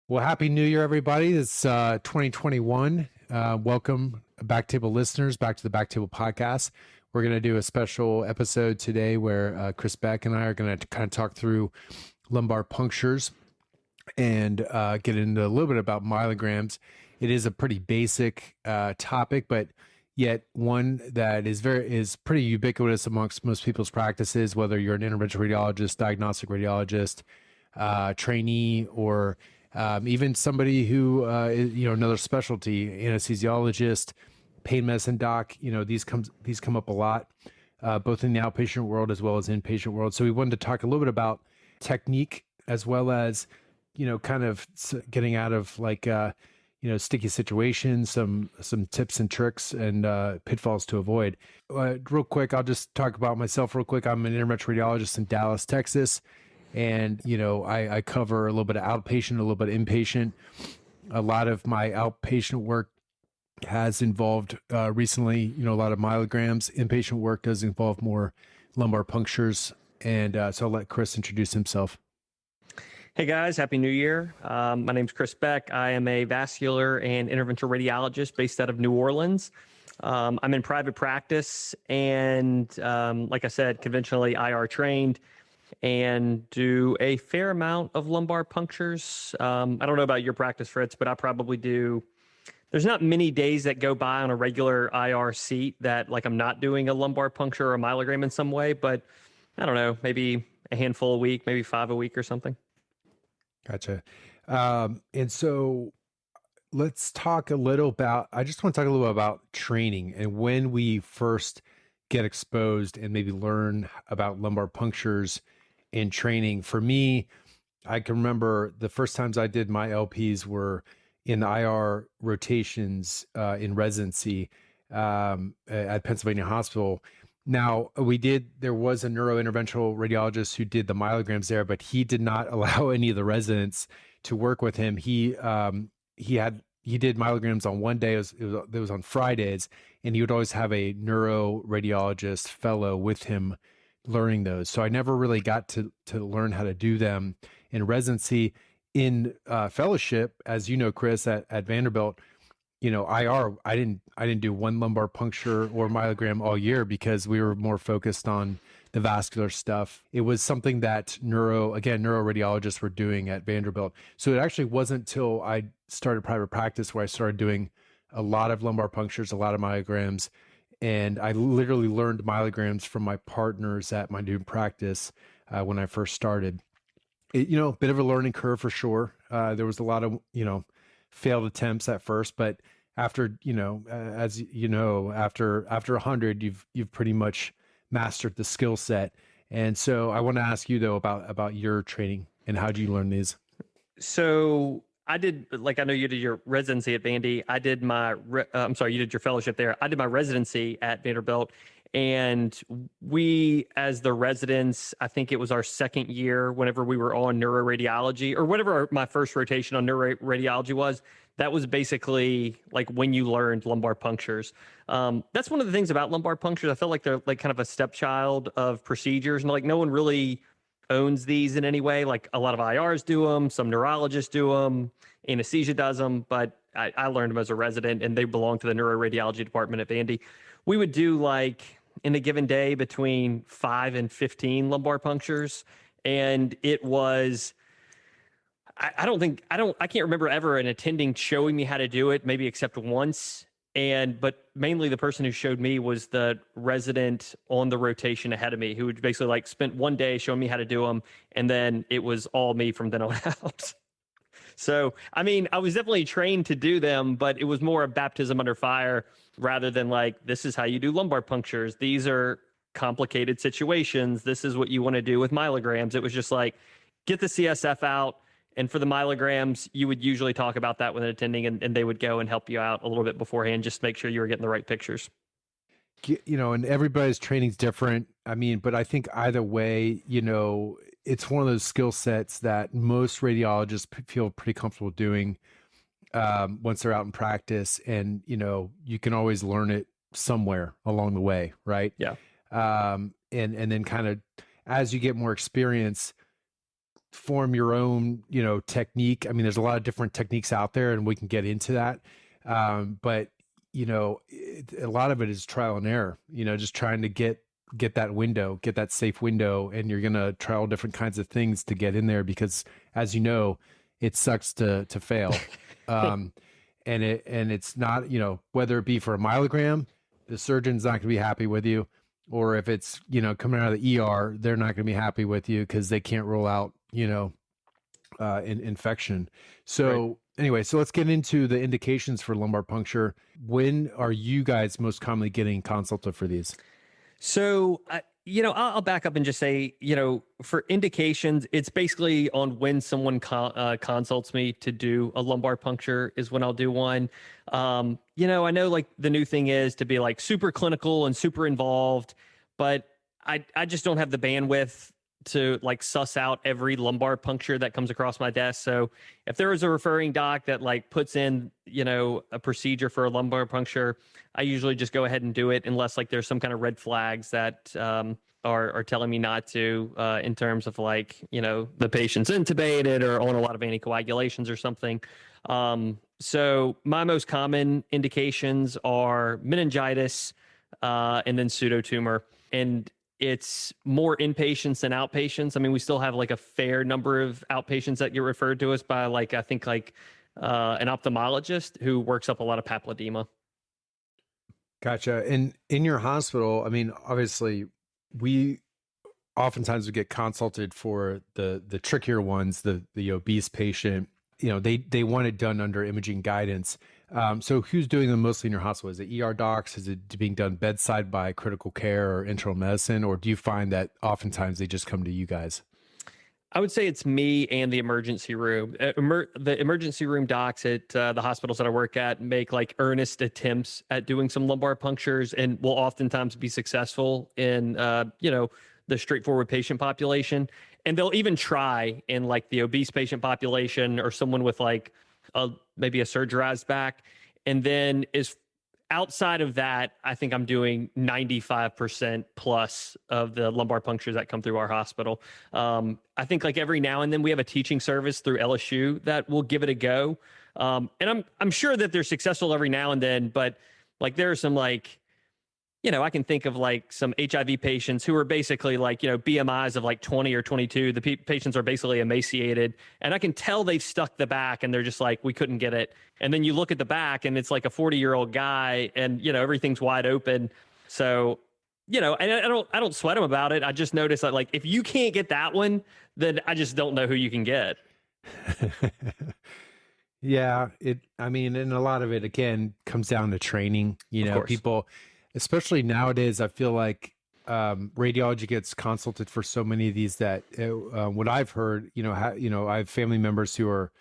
Well, happy New Year, everybody. It's 2021. Welcome, BackTable listeners, back to the BackTable Podcast. We're going to do a special episode today where Chris Beck and I are going to kind of talk through lumbar punctures and get into a little bit about myelograms. It is a pretty basic topic, but yet one that is pretty ubiquitous amongst most people's practices, whether you're an interventional radiologist, diagnostic radiologist, trainee, or even somebody who is, another specialty, anesthesiologist, pain medicine doc. These come up a lot, both in the outpatient world as well as inpatient world. So we wanted to talk a little bit about technique as well as, kind of getting out of sticky situations, some tips and tricks and pitfalls to avoid. Real quick, I'll just talk about myself real quick. I'm an interventional radiologist in Dallas, Texas. And, I cover a little bit of outpatient, a little bit of inpatient. A lot of my outpatient work has involved recently, a lot of myelograms. Inpatient work does involve more lumbar punctures. And so I'll let Chris introduce himself. Hey guys, Happy New Year. My name's Chris Beck. I am a vascular and interventional radiologist based out of New Orleans. I'm in private practice and, like I said, conventionally IR trained, and do a fair amount of lumbar punctures. I don't know about your practice, Fritts, but I probably do. There's not many days that go by on a regular IR seat that I'm not doing a lumbar puncture or a myelogram in some way, but I don't know, maybe a handful a week, maybe 5 a week or something. Gotcha. And so let's talk a little about, I just want to talk a little bit about training and when we first get exposed and maybe learn about lumbar punctures in training. For me, I can remember the first times I did my LPs were in the IR rotations in residency at Pennsylvania Hospital. Now there was a neurointerventional radiologist who did the myelograms there, but he did not allow any of the residents to work with him. He did myelograms on one day. It was on Fridays, and he would always have a neuroradiologist fellow with him learning those. So I never really got to learn how to do them in residency. In fellowship, as you know, Chris, at Vanderbilt, IR, I didn't do one lumbar puncture or myelogram all year because we were more focused on the vascular stuff. It was something that neuroradiologists were doing at Vanderbilt. So it actually wasn't till I started private practice where I started doing a lot of lumbar punctures, a lot of myelograms. And I literally learned myelograms from my partners at my new practice when I first started. Bit of a learning curve for sure. There was a lot of, failed attempts at first, but after, after 100, you've pretty much mastered the skill set. And so I want to ask you though about your training and how do you learn these? So I did, I know you did your residency at Vandy. I did you did your fellowship there. I did my residency at Vanderbilt. And we, as the residents, I think it was our second year, whenever we were on neuroradiology, or whatever my first rotation on neuroradiology was, that was basically when you learned lumbar punctures. That's one of the things about lumbar punctures. I felt like they're kind of a stepchild of procedures, and no one really owns these in any way. A lot of IRs do them, some neurologists do them, anesthesia does them, but I learned them as a resident, and they belong to the neuroradiology department at Vandy. We would do in a given day between 5 and 15 lumbar punctures. And it was, I can't remember ever an attending showing me how to do it, maybe except once. But mainly the person who showed me was the resident on the rotation ahead of me, who would basically spent one day showing me how to do them. And then it was all me from then on out. So, I was definitely trained to do them, but it was more a baptism under fire rather than this is how you do lumbar punctures. These are complicated situations. This is what you want to do with myelograms. It was just get the CSF out. And for the myelograms, you would usually talk about that with an attending, and they would go and help you out a little bit beforehand, just to make sure you were getting the right pictures. And everybody's training's different. But I think either way, it's one of those skill sets that most radiologists feel pretty comfortable doing once they're out in practice. And, you can always learn it somewhere along the way, right? Yeah. And then kind of as you get more experience, form your own, technique. I mean, there's a lot of different techniques out there, and we can get into that. But a lot of it is trial and error. Just trying to get that window, get that safe window, and you're gonna trial different kinds of things to get in there because, as you know, it sucks to fail. And it's not, whether it be for a myelogram, the surgeon's not going to be happy with you, or if it's, coming out of the ER, they're not going to be happy with you because they can't rule out, infection. So Right. anyway, so let's get into the indications for lumbar puncture. When are you guys most commonly getting consulted for these? So, I'll back up and just say, for indications, it's basically on when someone consults me to do a lumbar puncture is when I'll do one. I know like the new thing is to be like super clinical and super involved, but I just don't have the bandwidth to like suss out every lumbar puncture that comes across my desk. So if there is a referring doc that like puts in, a procedure for a lumbar puncture, I usually just go ahead and do it unless like there's some kind of red flags that are telling me not to in terms of like, the patient's intubated or on a lot of anticoagulations or something. So my most common indications are meningitis and then pseudotumor. And it's more inpatients than outpatients. I mean, we still have like a fair number of outpatients that get referred to us by like, I think like an ophthalmologist who works up a lot of papilledema. Gotcha. And in your hospital, I mean, obviously we oftentimes would get consulted for the trickier ones, the obese patient, they want it done under imaging guidance. So who's doing them mostly in your hospital? Is it ER docs? Is it being done bedside by critical care or internal medicine? Or do you find that oftentimes they just come to you guys? I would say it's me and the emergency room. The emergency room docs at the hospitals that I work at make like earnest attempts at doing some lumbar punctures and will oftentimes be successful in, the straightforward patient population. And they'll even try in like the obese patient population or someone with like maybe a surgerized back. And then is outside of that, I think I'm doing 95% plus of the lumbar punctures that come through our hospital. I think like every now and then we have a teaching service through LSU that will give it a go. And I'm sure that they're successful every now and then, but like there are some like, I can think of like some HIV patients who are basically like, BMIs of like 20 or 22. The patients are basically emaciated. And I can tell they've stuck the back and they're just like, we couldn't get it. And then you look at the back and it's like a 40-year-old guy and, everything's wide open. So, I don't sweat them about it. I just notice that like, if you can't get that one, then I just don't know who you can get. Yeah. I mean, and a lot of it, again, comes down to training, people, especially nowadays, I feel like radiology gets consulted for so many of these that what I've heard, I have family members who are,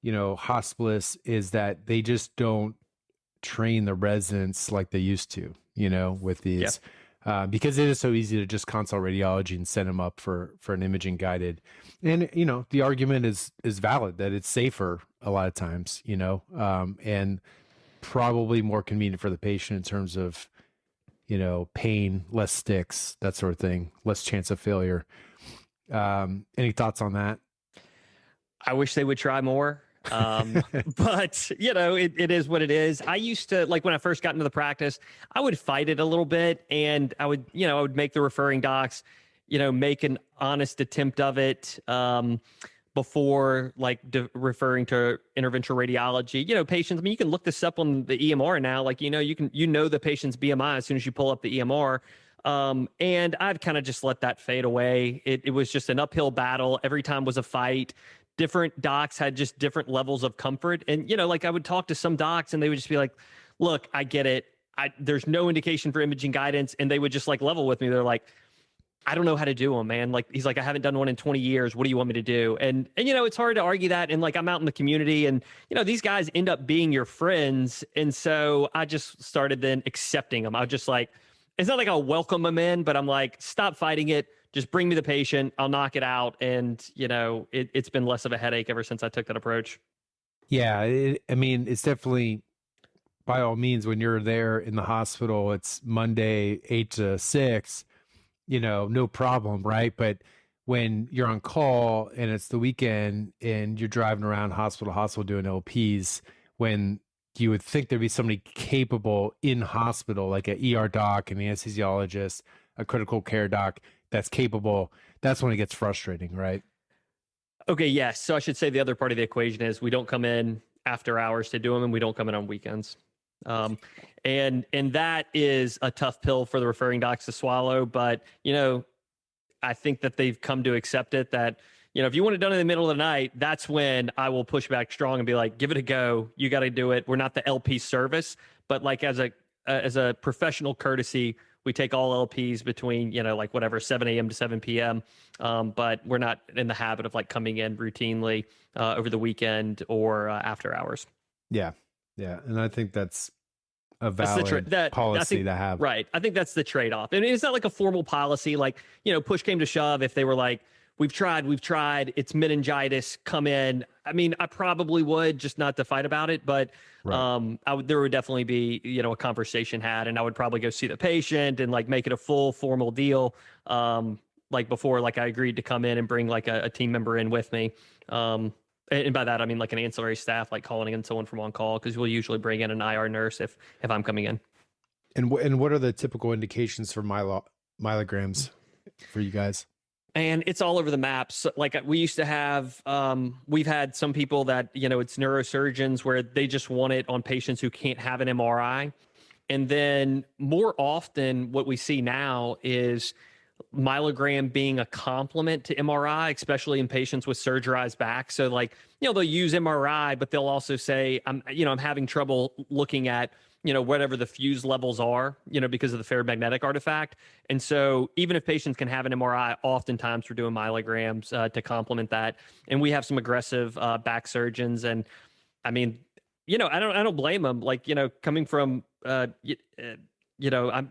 hospitalists, is that they just don't train the residents like they used to, with these, because it is so easy to just consult radiology and send them up for an imaging guided. And, the argument is valid that it's safer a lot of times, and probably more convenient for the patient in terms of, pain, less sticks, that sort of thing, less chance of failure. Any thoughts on that? I wish they would try more. But it is what it is. I used to, like when I first got into the practice, I would fight it a little bit and I would make the referring docs, make an honest attempt of it. Before like referring to interventional radiology, patients, I mean, you can look this up on the EMR now, like, you can, the patient's BMI as soon as you pull up the EMR. And I've kind of just let that fade away. It was just an uphill battle. Every time was a fight. Different docs had just different levels of comfort. And, like I would talk to some docs and they would just be like, look, I get it. There's no indication for imaging guidance. And they would just like level with me. They're like, I don't know how to do them, man. Like, he's like, I haven't done one in 20 years. What do you want me to do? And it's hard to argue that. And like, I'm out in the community and, these guys end up being your friends. And so I just started then accepting them. I was just like, it's not like I'll welcome them in, but I'm like, stop fighting it. Just bring me the patient. I'll knock it out. And, it's been less of a headache ever since I took that approach. Yeah. I mean, it's definitely, by all means, when you're there in the hospital, it's Monday, 8 to 6, no problem. Right. But when you're on call and it's the weekend and you're driving around hospital to hospital doing LPs, when you would think there'd be somebody capable in hospital, like an ER doc, an anesthesiologist, a critical care doc that's capable, that's when it gets frustrating, right? Okay, yes. So I should say the other part of the equation is we don't come in after hours to do them, and we don't come in on weekends. And that is a tough pill for the referring docs to swallow. But, I think that they've come to accept it, that, if you want it done in the middle of the night, that's when I will push back strong and be like, give it a go. You got to do it. We're not the LP service, but like as a professional courtesy, we take all LPs between, like whatever, 7 a.m. to 7 p.m. But we're not in the habit of like coming in routinely over the weekend or after hours. Yeah. Yeah. And I think that's a valid policy to have. Right. I think that's the trade-off. And it's not like a formal policy, like, push came to shove. If they were like, we've tried, it's meningitis, come in. I mean, I probably would, just not to fight about it, but right. There would definitely be, a conversation had, and I would probably go see the patient and like make it a full formal deal. Like before, like I agreed to come in and bring like a team member in with me. And by that, I mean like an ancillary staff, like calling in someone from on call, because we'll usually bring in an IR nurse if I'm coming in. And what are the typical indications for myelograms for you guys? And it's all over the map. So, like we used to have, we've had some people that, it's neurosurgeons where they just want it on patients who can't have an MRI. And then more often what we see now is myelogram being a complement to MRI, especially in patients with surgerized back. So like, they'll use MRI, but they'll also say, I'm having trouble looking at, whatever the fuse levels are, because of the ferromagnetic artifact. And so even if patients can have an MRI, oftentimes we're doing myelograms to complement that. And we have some aggressive back surgeons. And I mean, I don't blame them. Like, coming from, I'm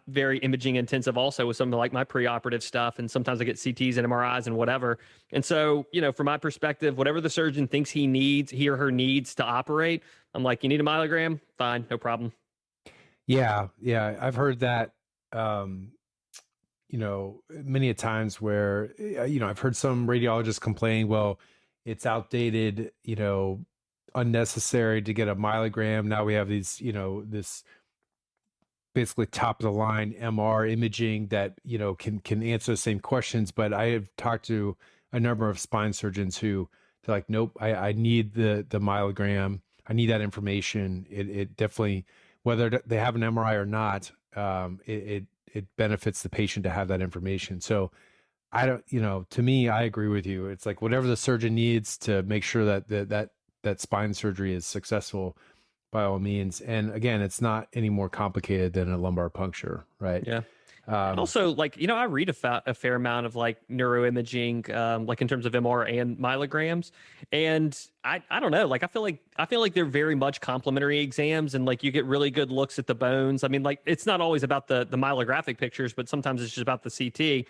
very imaging intensive also with some of like my preoperative stuff. And sometimes I get CTs and MRIs and whatever. And so, from my perspective, whatever the surgeon thinks he or her needs to operate, I'm like, you need a myelogram? Fine, no problem. Yeah. Yeah. I've heard that, many a times where, I've heard some radiologists complain, well, it's outdated, unnecessary to get a myelogram. Now we have these, this basically top of the line MR imaging that, can answer the same questions. But I have talked to a number of spine surgeons who they're like, nope, I need the myelogram. I need that information. It definitely, whether they have an MRI or not, it benefits the patient to have that information. So I don't, to me, I agree with you. It's like whatever the surgeon needs to make sure that spine surgery is successful, by all means. And again, it's not any more complicated than a lumbar puncture, right? Yeah. Also, like, I read a fair amount of like neuroimaging, like in terms of MR and myelograms. And I don't know, like, I feel like they're very much complementary exams, and like you get really good looks at the bones. I mean, like, it's not always about the myelographic pictures, but sometimes it's just about the CT.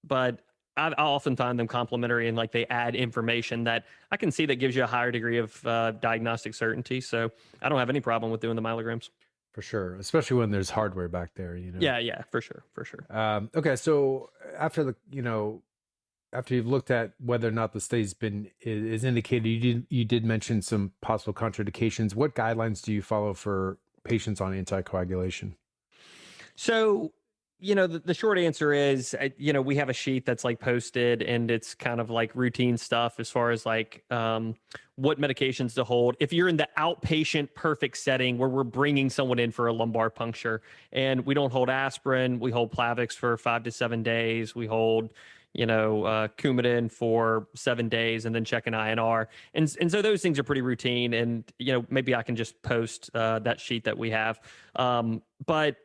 But I often find them complementary, and like they add information that I can see that gives you a higher degree of diagnostic certainty. So I don't have any problem with doing the myelograms. For sure, especially when there's hardware back there, Yeah, for sure. Okay, so after after you've looked at whether or not the study's is indicated, you did mention some possible contraindications. What guidelines do you follow for patients on anticoagulation? So, the short answer is, we have a sheet that's like posted, and it's kind of like routine stuff as far as like what medications to hold. If you're in the outpatient perfect setting where we're bringing someone in for a lumbar puncture, and we don't hold aspirin, we hold Plavix for 5 to 7 days. We hold, Coumadin for 7 days, and then check an INR. And so those things are pretty routine. And, maybe I can just post that sheet that we have. But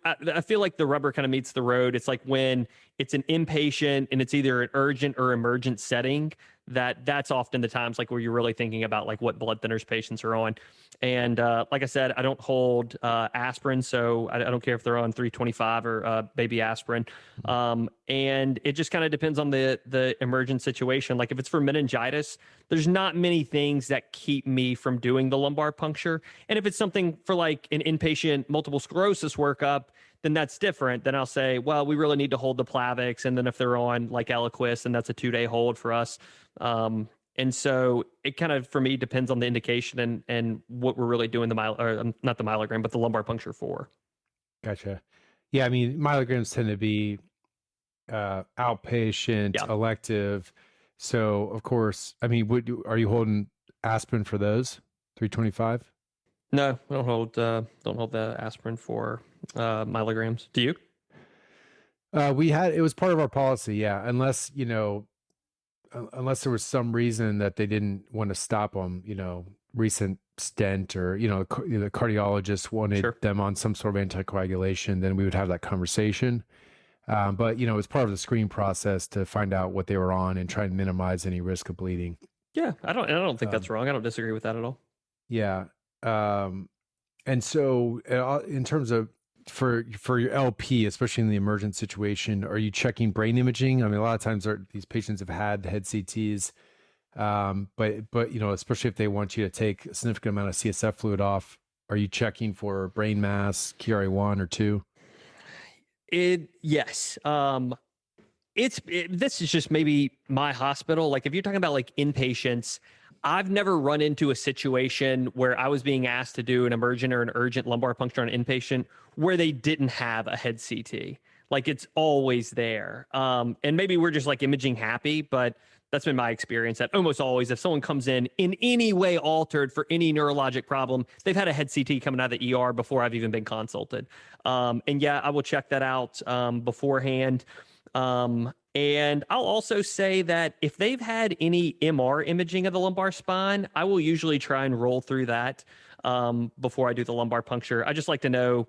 I feel like the rubber kind of meets the road. It's like when it's an inpatient and it's either an urgent or emergent setting, that's often the times like where you're really thinking about like what blood thinners patients are on. And like I said, I don't hold aspirin, so I don't care if they're on 325 or baby aspirin. And it just kind of depends on the emergent situation. Like if it's for meningitis, there's not many things that keep me from doing the lumbar puncture. And if it's something for like an inpatient multiple sclerosis workup, then that's different. Then I'll say, well, we really need to hold the Plavix. And then if they're on like Eliquis, then that's a 2-day hold for us. And so it kind of, for me, depends on the indication and what we're really doing not the myelogram, but the lumbar puncture for. Gotcha. Yeah. I mean, myelograms tend to be outpatient, elective. So of course, I mean, are you holding aspirin for those 325? No, I don't hold the aspirin for myelograms. Do you? It was part of our policy. Yeah. Unless there was some reason that they didn't want to stop them, recent stent or, the cardiologist wanted them on some sort of anticoagulation, then we would have that conversation. But, it's part of the screening process to find out what they were on and try and minimize any risk of bleeding. Yeah. I don't think that's wrong. I don't disagree with that at all. Yeah. And so in terms of for your LP, especially in the emergent situation, are you checking brain imaging? I mean, a lot of times these patients have had head CTs, but especially if they want you to take a significant amount of CSF fluid off, are you checking for brain mass, KRA1 or 2? Yes. This is just maybe my hospital. Like if you're talking about like inpatients, I've never run into a situation where I was being asked to do an emergent or an urgent lumbar puncture on an inpatient where they didn't have a head CT. Like it's always there. And maybe we're just like imaging happy, but that's been my experience that almost always, if someone comes in any way altered for any neurologic problem, they've had a head CT coming out of the ER before I've even been consulted. And yeah, I will check that out beforehand. And I'll also say that if they've had any MR imaging of the lumbar spine, I will usually try and roll through that before I do the lumbar puncture. I just like to know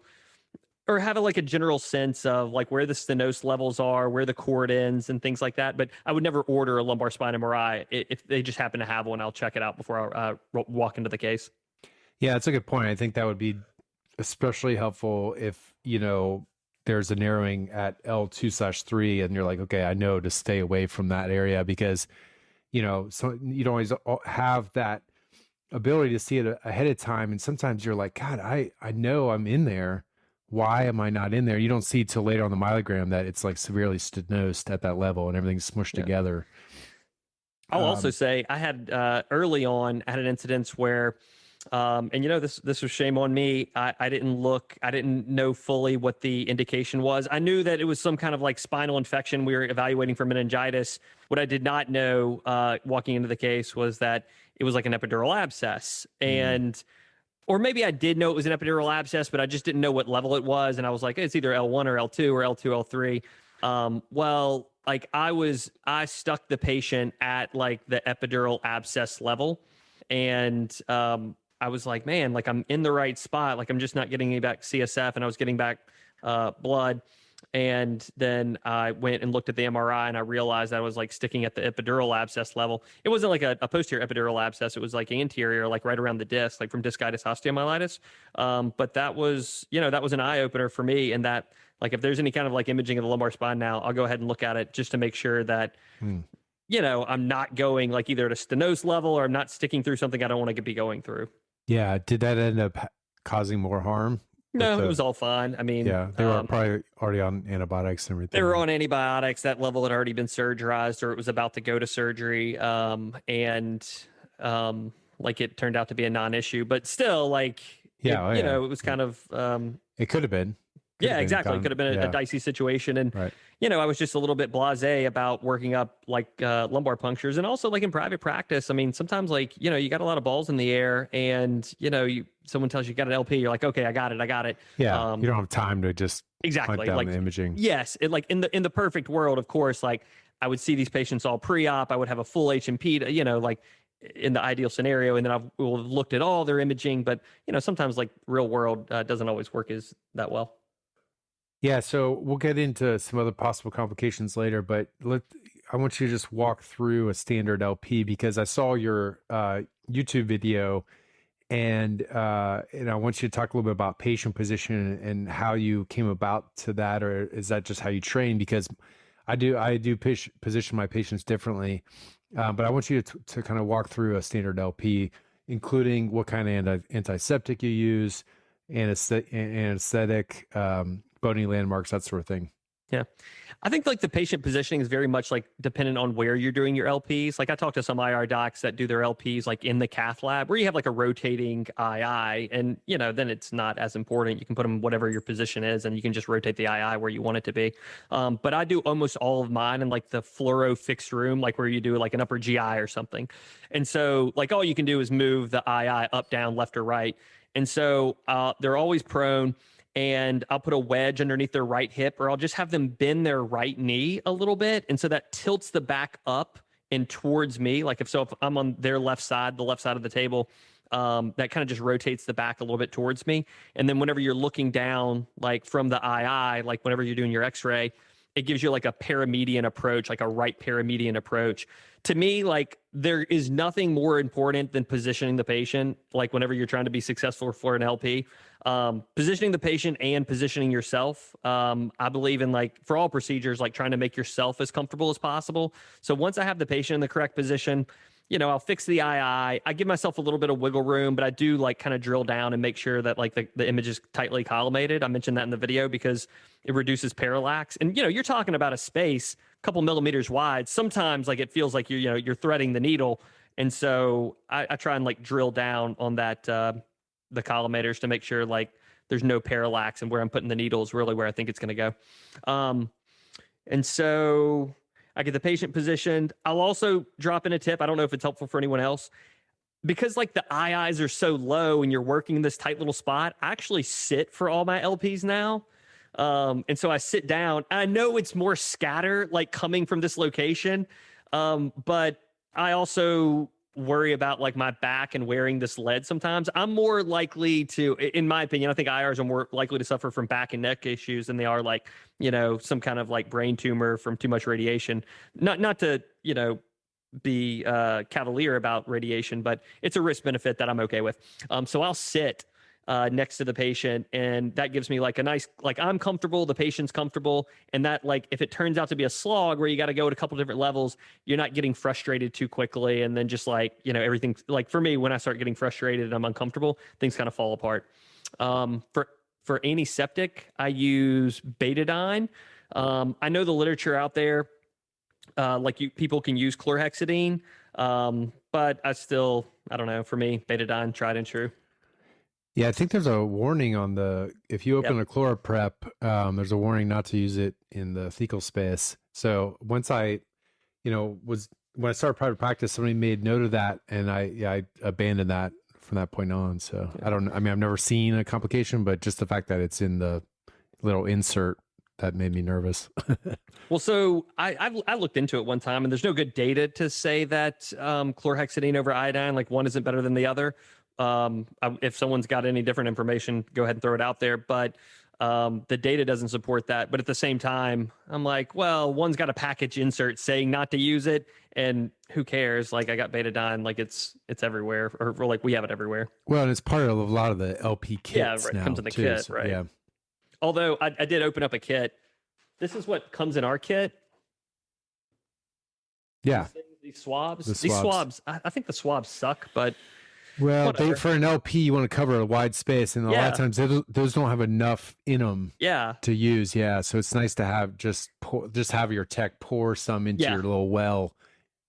or have a general sense of like where the stenosis levels are, where the cord ends and things like that. But I would never order a lumbar spine MRI. If they just happen to have one, I'll check it out before I walk into the case. Yeah, that's a good point. I think that would be especially helpful if, there's a narrowing at L2/3 and you're like, okay, I know to stay away from that area because, so you don't always have that ability to see it ahead of time. And sometimes you're like, God, I know I'm in there. Why am I not in there? You don't see till later on the myelogram that it's like severely stenosed at that level and everything's smushed together. I'll also say I had early on, I had an incident where and this was shame on me. I didn't know fully what the indication was. I knew that it was some kind of like spinal infection. We were evaluating for meningitis. What I did not know walking into the case was that it was like an epidural abscess. Or maybe I did know it was an epidural abscess, but I just didn't know what level it was. And I was like, it's either L1 or L2 or L2, L3. Well, like I stuck the patient at like the epidural abscess level. And I was like, man, like I'm in the right spot. Like I'm just not getting any back CSF and I was getting back blood. And then I went and looked at the MRI and I realized I was like sticking at the epidural abscess level. It wasn't like a posterior epidural abscess. It was like anterior, like right around the disc, like from discitis osteomyelitis. But that was an eye opener for me. And that like, if there's any kind of like imaging of the lumbar spine now, I'll go ahead and look at it just to make sure that, I'm not going like either at a stenosis level or I'm not sticking through something I don't want to be going through. Yeah. Did that end up causing more harm? No, it was all fine. I mean, yeah, they were probably already on antibiotics and everything. They were on antibiotics. That level had already been surgerized or it was about to go to surgery. Like it turned out to be a non-issue, but still like, it was kind of, it could have been. Exactly. It could have been a dicey situation. And, I was just a little bit blasé about working up like lumbar punctures and also like in private practice. I mean, sometimes like, you got a lot of balls in the air and, someone tells you got an LP, you're like, okay, I got it. Yeah. You don't have time to just hunt down the imaging. Yes. It, like in the perfect world, of course, like I would see these patients all pre-op. I would have a full H&P, like in the ideal scenario. And then I will have looked at all their imaging, but sometimes like real world doesn't always work as that well. Yeah, so we'll get into some other possible complications later, but I want you to just walk through a standard LP because I saw your YouTube video and I want you to talk a little bit about patient position and how you came about to that, or is that just how you train? Because I do position my patients differently, but I want you to kind of walk through a standard LP, including what kind of antiseptic you use, anesthetic, bony landmarks, that sort of thing. Yeah. I think like the patient positioning is very much like dependent on where you're doing your LPs. Like I talk to some IR docs that do their LPs like in the cath lab where you have like a rotating II and, you know, then it's not as important. You can put them whatever your position is and you can just rotate the II where you want it to be. But I do almost all of mine in like the fluoro fixed room, like where you do like an upper GI or something. And so like all you can do is move the II up, down, left or right. And so they're always prone. And I'll put a wedge underneath their right hip, or I'll just have them bend their right knee a little bit. And so that tilts the back up and towards me. Like if I'm on their left side, the left side of the table, that kind of just rotates the back a little bit towards me. And then whenever you're looking down, like from the II, like whenever you're doing your x-ray, it gives you like a paramedian approach, like a right paramedian approach. To me, like there is nothing more important than positioning the patient. Like whenever you're trying to be successful for an LP, positioning the patient and positioning yourself. I believe in like for all procedures, like trying to make yourself as comfortable as possible. So once I have the patient in the correct position, you know, I'll fix the II. I give myself a little bit of wiggle room, but I do like kind of drill down and make sure that like the image is tightly collimated. I mentioned that in the video because it reduces parallax. And, you know, you're talking about a space a couple millimeters wide. Sometimes like it feels like you're threading the needle. And so I try and like drill down on that, the collimators to make sure like there's no parallax and where I'm putting the needle is really where I think it's going to go. And so I get the patient positioned. I'll also drop in a tip. I don't know if it's helpful for anyone else. Because like the IIs are so low and you're working in this tight little spot, I actually sit for all my LPs now. And so I sit down. I know it's more scatter, like coming from this location. But I also worry about like my back and wearing this lead sometimes. I'm more likely to, in my opinion, I think IRs are more likely to suffer from back and neck issues than they are like, you know, some kind of like brain tumor from too much radiation. Not to, you know, be cavalier about radiation, but it's a risk benefit that I'm okay with. So I'll sit next to the patient, and that gives me like a nice, like I'm comfortable, the patient's comfortable, and that like if it turns out to be a slog where you got to go at a couple different levels, you're not getting frustrated too quickly, and then just like, you know, everything, like for me, when I start getting frustrated and I'm uncomfortable, things kind of fall apart. For antiseptic, I use betadine. I know the literature out there, people can use chlorhexidine, but I don't know, for me, betadine, tried and true. Yeah, I think there's a warning on if you open a ChloraPrep, there's a warning not to use it in the thecal space. So once when I started private practice, somebody made note of that, and I abandoned that from that point on. So I mean, I've never seen a complication, but just the fact that it's in the little insert, that made me nervous. Well, so I looked into it one time, and there's no good data to say that chlorhexidine over iodine, like one isn't better than the other. If someone's got any different information, go ahead and throw it out there. But the data doesn't support that. But at the same time, I'm like, well, one's got a package insert saying not to use it, and who cares? Like I got betadine, like it's everywhere, or like we have it everywhere. Well, and it's part of a lot of the LP kits. Yeah, right. Now, It comes in the too, kit, so, right? Yeah. Although I did open up a kit. This is what comes in our kit. Yeah. These swabs. These swabs. I think the swabs suck, but well, for an LP, you want to cover a wide space, and a lot of times those don't have enough in them. To use. Yeah, so it's nice to have just have your tech pour some into your little well,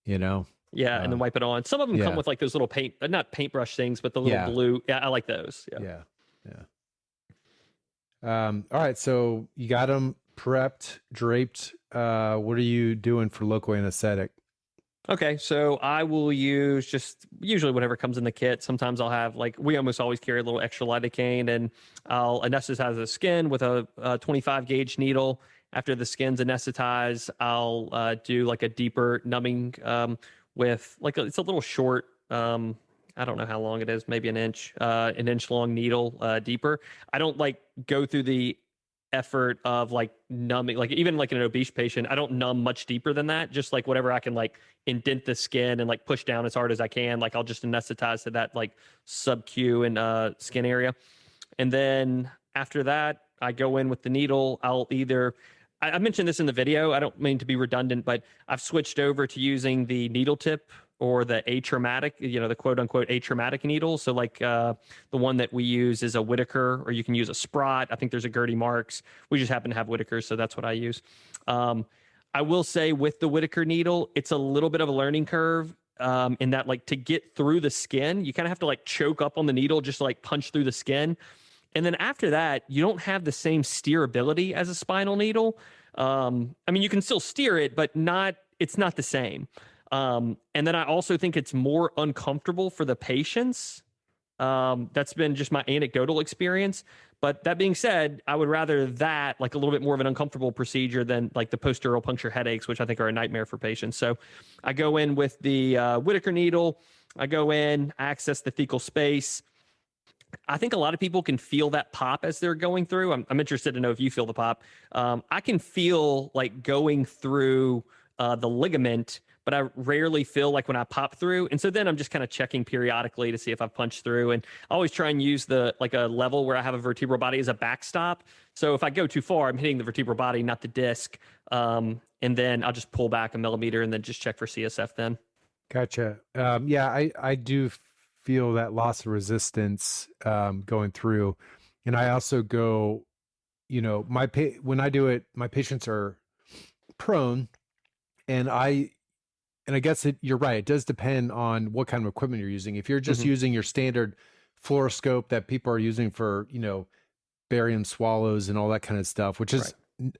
you know. Yeah, and then wipe it on. Some of them come with like those little not paintbrush things, but the little blue. Yeah, I like those. Yeah. All right, so you got them prepped, draped. What are you doing for local anesthetic? Okay, so I will use just usually whatever comes in the kit. Sometimes I'll have we almost always carry a little extra lidocaine, and I'll anesthetize the skin with a 25 gauge needle. After the skin's anesthetized, I'll do like a deeper numbing with it's a little short. I don't know how long it is, maybe an inch long needle deeper. I don't go through the effort of numbing, even in an obese patient, I don't numb much deeper than that. Just whatever I can indent the skin and push down as hard as I can. I'll just anesthetize to that sub-Q and skin area. And then after that, I go in with the needle. I mentioned this in the video. I don't mean to be redundant, but I've switched over to using the needle tip or the atraumatic, the quote unquote atraumatic needle. So like the one that we use is a Whitaker, or you can use a Sprott. I think there's a Gertie Marks. We just happen to have Whitakers, so that's what I use. I will say with the Whitaker needle, it's a little bit of a learning curve in that, like, to get through the skin, you kind of have to like choke up on the needle, just to, like, punch through the skin. And then after that, you don't have the same steerability as a spinal needle. I mean, you can still steer it, but it's not the same. And then I also think it's more uncomfortable for the patients. That's been just my anecdotal experience. But that being said, I would rather that, like, a little bit more of an uncomfortable procedure than like the post-dural puncture headaches, which I think are a nightmare for patients. So I go in with the Whitaker needle. I go in, access the thecal space. I think a lot of people can feel that pop as they're going through. I'm interested to know if you feel the pop. I can feel like going through the ligament, but I rarely feel like when I pop through. And so then I'm just kind of checking periodically to see if I've punched through. And I always try and use a level where I have a vertebral body as a backstop. So if I go too far, I'm hitting the vertebral body, not the disc. And then I'll just pull back a millimeter and then just check for CSF then. Gotcha. Yeah, I do feel that loss of resistance going through. And I also go, when I do it, my patients are prone, and I guess you're right. It does depend on what kind of equipment you're using. If you're just using your standard fluoroscope that people are using for, barium swallows and all that kind of stuff, which is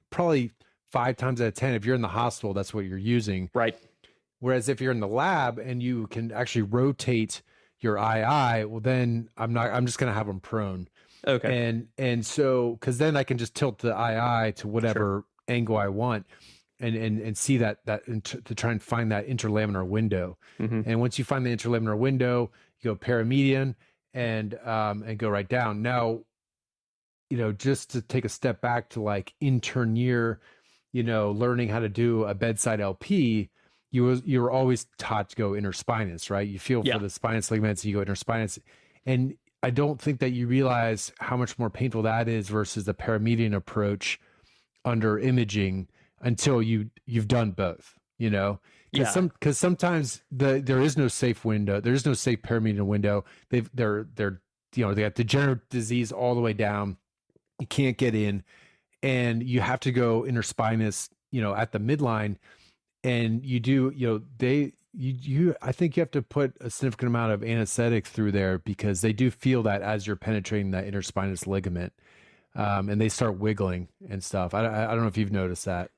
probably 5 times out of 10, if you're in the hospital, that's what you're using. Right. Whereas if you're in the lab and you can actually rotate your II, well, then I'm just going to have them prone. Okay. And so, cause then I can just tilt the II to whatever angle I want and see that to try and find that interlaminar window. And once you find the interlaminar window, you go paramedian and go right down. Now, just to take a step back to like intern year, learning how to do a bedside LP, you were always taught to go interspinous, right? You feel for the spinous ligaments, you go interspinous. And I don't think that you realize how much more painful that is versus the paramedian approach under imaging until you've done both, because sometimes there is no safe window. There is no safe paramedian window. They got degenerative disease all the way down. You can't get in, and you have to go interspinous, at the midline. And you do, I think you have to put a significant amount of anesthetic through there because they do feel that as you're penetrating that interspinous ligament, and they start wiggling and stuff. I don't know if you've noticed that.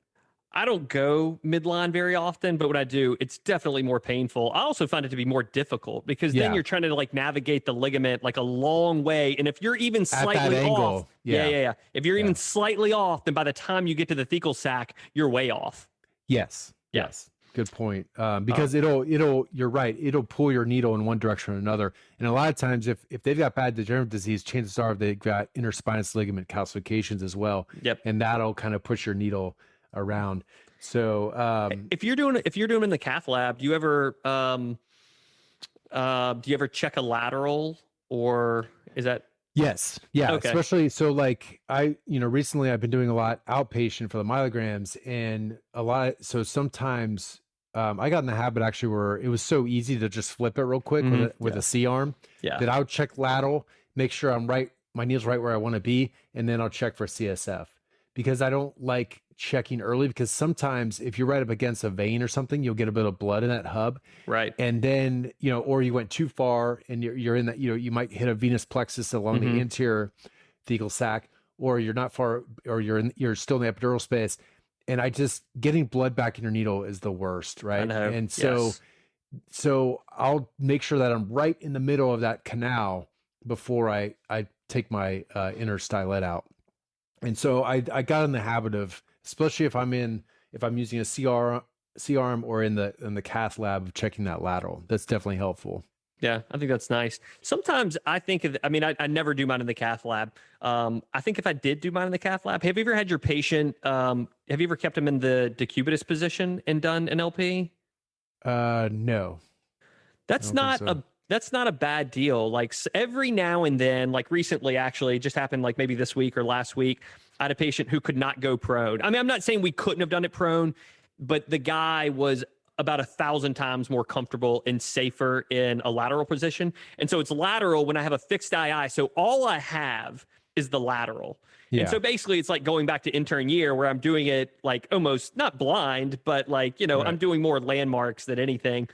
I don't go midline very often, but when I do, it's definitely more painful. I also find it to be more difficult because then you're trying to like navigate the ligament like a long way. And if you're even slightly off, if you're even slightly off, then by the time you get to the thecal sac, you're way off. Yes. Good point. Because you're right. It'll pull your needle in one direction or another. And a lot of times if they've got bad degenerative disease, chances are they've got interspinous ligament calcifications as well. Yep. And that'll kind of push your needle around. So, if you're doing in the cath lab, do you ever check a lateral, or is that? Yes. Yeah. Okay. Especially so like recently I've been doing a lot outpatient for the myelograms and so sometimes I got in the habit actually where it was so easy to just flip it real quick with a C-arm that I would check lateral, make sure I'm right, my needle's right where I want to be, and then I'll check for CSF because I don't like checking early because sometimes if you're right up against a vein or something, you'll get a bit of blood in that hub. Right. And then, or you went too far and you're in that, you might hit a venous plexus along the anterior thecal sac, or you're not far, or you're still in the epidural space. And getting blood back in your needle is the worst. Right. And so I'll make sure that I'm right in the middle of that canal before I take my inner stylet out. And so I got in the habit of, especially if I'm using a C-arm or in the cath lab, of checking that lateral. That's definitely helpful. Yeah, I think that's nice. Sometimes I think, I never do mine in the cath lab. I think if I did do mine in the cath lab, have you ever had your patient, have you ever kept him in the decubitus position and done an LP? No. That's not a bad deal. Like every now and then, like recently, actually, it just happened like maybe this week or last week, I had a patient who could not go prone. I mean, I'm not saying we couldn't have done it prone, but the guy was about 1,000 times more comfortable and safer in a lateral position. And so it's lateral when I have a fixed II. So all I have is the lateral. Yeah. And so basically it's like going back to intern year where I'm doing it like almost not blind, but like, you know, Right. I'm doing more landmarks than anything.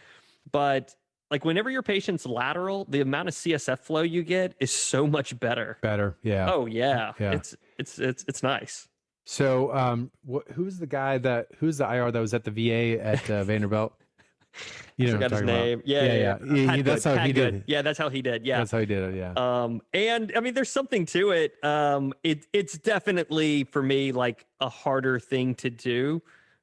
But like whenever your patient's lateral, the amount of CSF flow you get is so much better. Yeah. Oh yeah. Yeah. It's nice. So, who's the IR that was at the VA at Vanderbilt? You know, forgot his name. Yeah. That's how he did it. Yeah, that's how he did. Yeah, that's how he did it. Yeah. And I mean, there's something to it. It's definitely for me like a harder thing to do.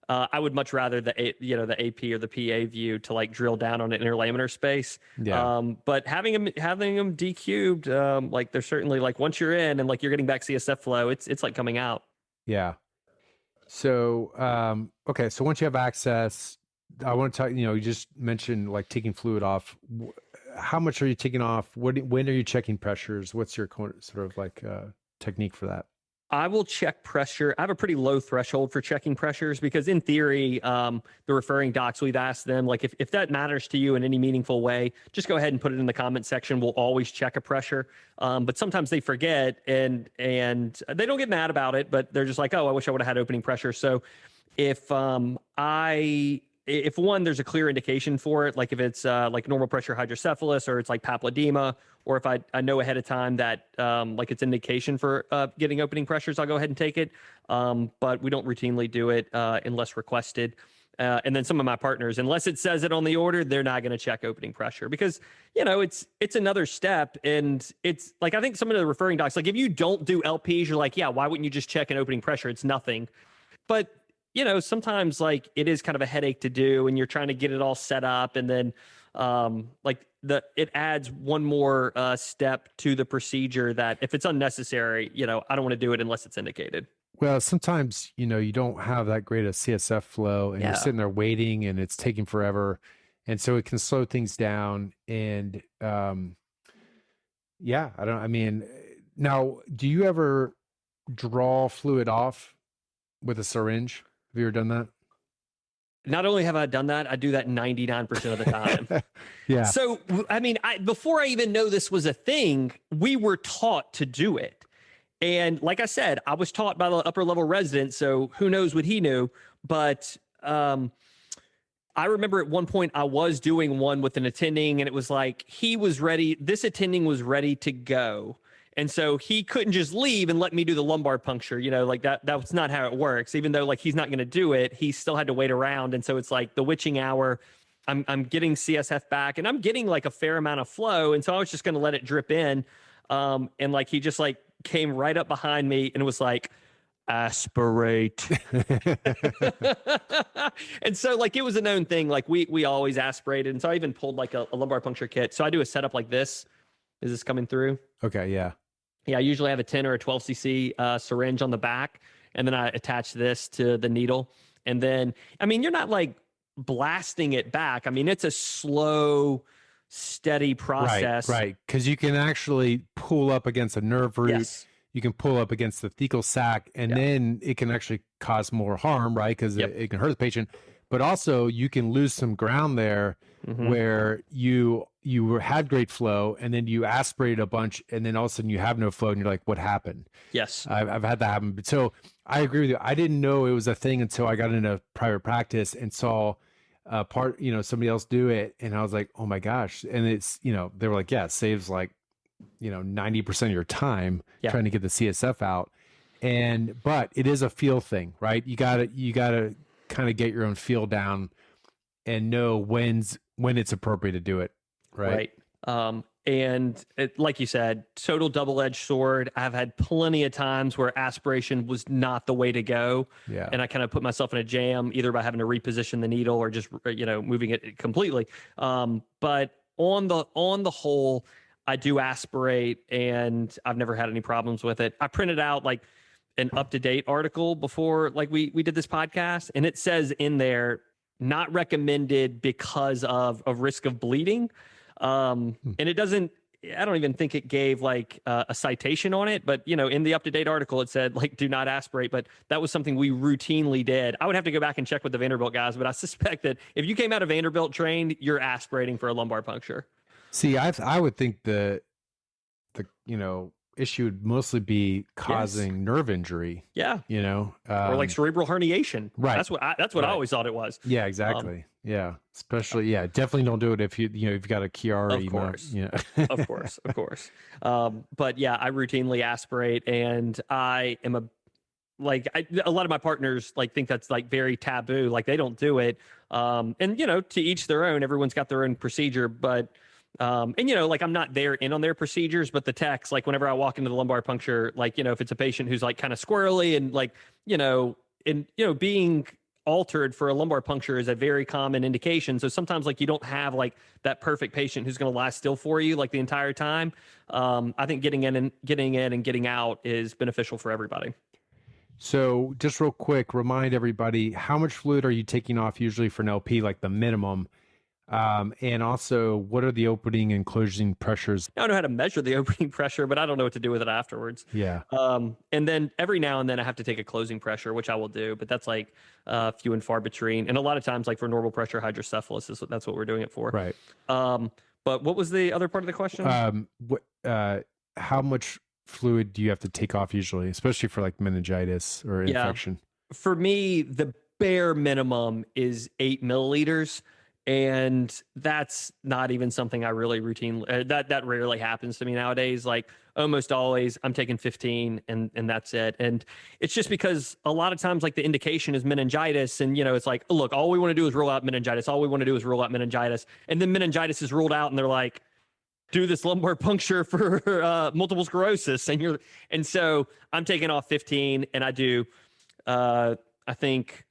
I would much rather the AP or the PA view to like drill down on an interlaminar space. Yeah. But having them decubed, like they're certainly like once you're in and like you're getting back CSF flow, it's like coming out. Yeah. So, okay. So once you have access, I want to talk, you just mentioned like taking fluid off. How much are you taking off? When are you checking pressures? What's your sort of like technique for that? I will check pressure. I have a pretty low threshold for checking pressures because in theory, the referring docs, we've asked them, like, if that matters to you in any meaningful way, just go ahead and put it in the comment section. We'll always check a pressure. But sometimes they forget and they don't get mad about it, but they're just like, oh, I wish I would have had opening pressure. So if one, there's a clear indication for it, like if it's like normal pressure hydrocephalus or it's like papilledema, or if I know ahead of time that like it's indication for getting opening pressures, I'll go ahead and take it. But we don't routinely do it unless requested. And then some of my partners, unless it says it on the order, they're not going to check opening pressure because, it's another step. And it's like, I think some of the referring docs, like if you don't do LPs, you're like, yeah, why wouldn't you just check an opening pressure? It's nothing. But sometimes like it is kind of a headache to do and you're trying to get it all set up. And then it adds one more step to the procedure that if it's unnecessary, I don't want to do it unless it's indicated. Well, sometimes, you don't have that great a CSF flow and you're sitting there waiting and it's taking forever. And so it can slow things down. And now, do you ever draw fluid off with a syringe? Have you ever done that? Not only have I done that, I do that 99% of the time. Yeah. So, I mean, before I even know this was a thing, we were taught to do it. And like I said, I was taught by the upper level resident, so who knows what he knew. But I remember at one point I was doing one with an attending and it was like this attending was ready to go. And so he couldn't just leave and let me do the lumbar puncture, like that's not how it works. Even though like he's not going to do it, he still had to wait around. And so it's like the witching hour, I'm getting CSF back and I'm getting like a fair amount of flow. And so I was just going to let it drip in. And like, he just like came right up behind me and was like, aspirate. And so like, it was a known thing. Like we always aspirated. And so I even pulled like a lumbar puncture kit. So I do a setup like this. Is this coming through? Okay. Yeah. Yeah, I usually have a 10 or a 12 cc syringe on the back, and then I attach this to the needle. And then, I mean, you're not like blasting it back. I mean, it's a slow, steady process. Right. Because you can actually pull up against a nerve root. Yes. You can pull up against the thecal sac, and then it can actually cause more harm, right? Because it can hurt the patient. But also, you can lose some ground there where you had great flow and then you aspirated a bunch and then all of a sudden you have no flow and you're like, what happened? Yes. I've had that happen. But so I agree with you. I didn't know it was a thing until I got into private practice and saw somebody else do it. And I was like, oh my gosh. And it's, they were like, yeah, it saves like, 90% of your time trying to get the CSF out. But it is a feel thing, right? You gotta kind of get your own feel down and know when it's appropriate to do it. Right. And like you said, total double-edged sword. I've had plenty of times where aspiration was not the way to go. Yeah. And I kind of put myself in a jam either by having to reposition the needle or just, moving it completely. But on the whole, I do aspirate and I've never had any problems with it. I printed out like an up-to-date article before like we did this podcast, and it says in there, not recommended because of a risk of bleeding. And it doesn't, I don't even think it gave like a citation on it, but in the up-to-date article, it said like, do not aspirate, but that was something we routinely did. I would have to go back and check with the Vanderbilt guys, but I suspect that if you came out of Vanderbilt trained, you're aspirating for a lumbar puncture. See, I would think the issue would mostly be causing nerve injury. Yeah. Or like cerebral herniation. Right. That's what I always thought it was. Yeah, exactly. Yeah. Especially, definitely don't do it if you've got a Chiari. Of course. Of course. But yeah, I routinely aspirate, and I am a lot of my partners like think that's like very taboo. Like they don't do it. And to each their own, everyone's got their own procedure, but like I'm not there in on their procedures, but the techs, like whenever I walk into the lumbar puncture, like, if it's a patient who's like kind of squirrely and like, being altered for a lumbar puncture is a very common indication. So sometimes like you don't have like that perfect patient who's going to lie still for you like the entire time. I think getting in and getting out is beneficial for everybody. So just real quick, remind everybody, how much fluid are you taking off usually for an LP, like the minimum? And also, what are the opening and closing pressures? I don't know how to measure the opening pressure, but I don't know what to do with it afterwards. Yeah. And then every now and then I have to take a closing pressure, which I will do, but that's like few and far between. And a lot of times, like for normal pressure hydrocephalus, that's what we're doing it for. Right. But what was the other part of the question? How much fluid do you have to take off usually, especially for like meningitis or infection? For me, the bare minimum is 8 milliliters. And that's not even something I really routinely, that rarely happens to me nowadays. Like almost always I'm taking 15 and that's it. And it's just because a lot of times like the indication is meningitis, and it's like, look, all we want to do is rule out meningitis. And then meningitis is ruled out and they're like, do this lumbar puncture for multiple sclerosis. And so I'm taking off 15, and I do, I think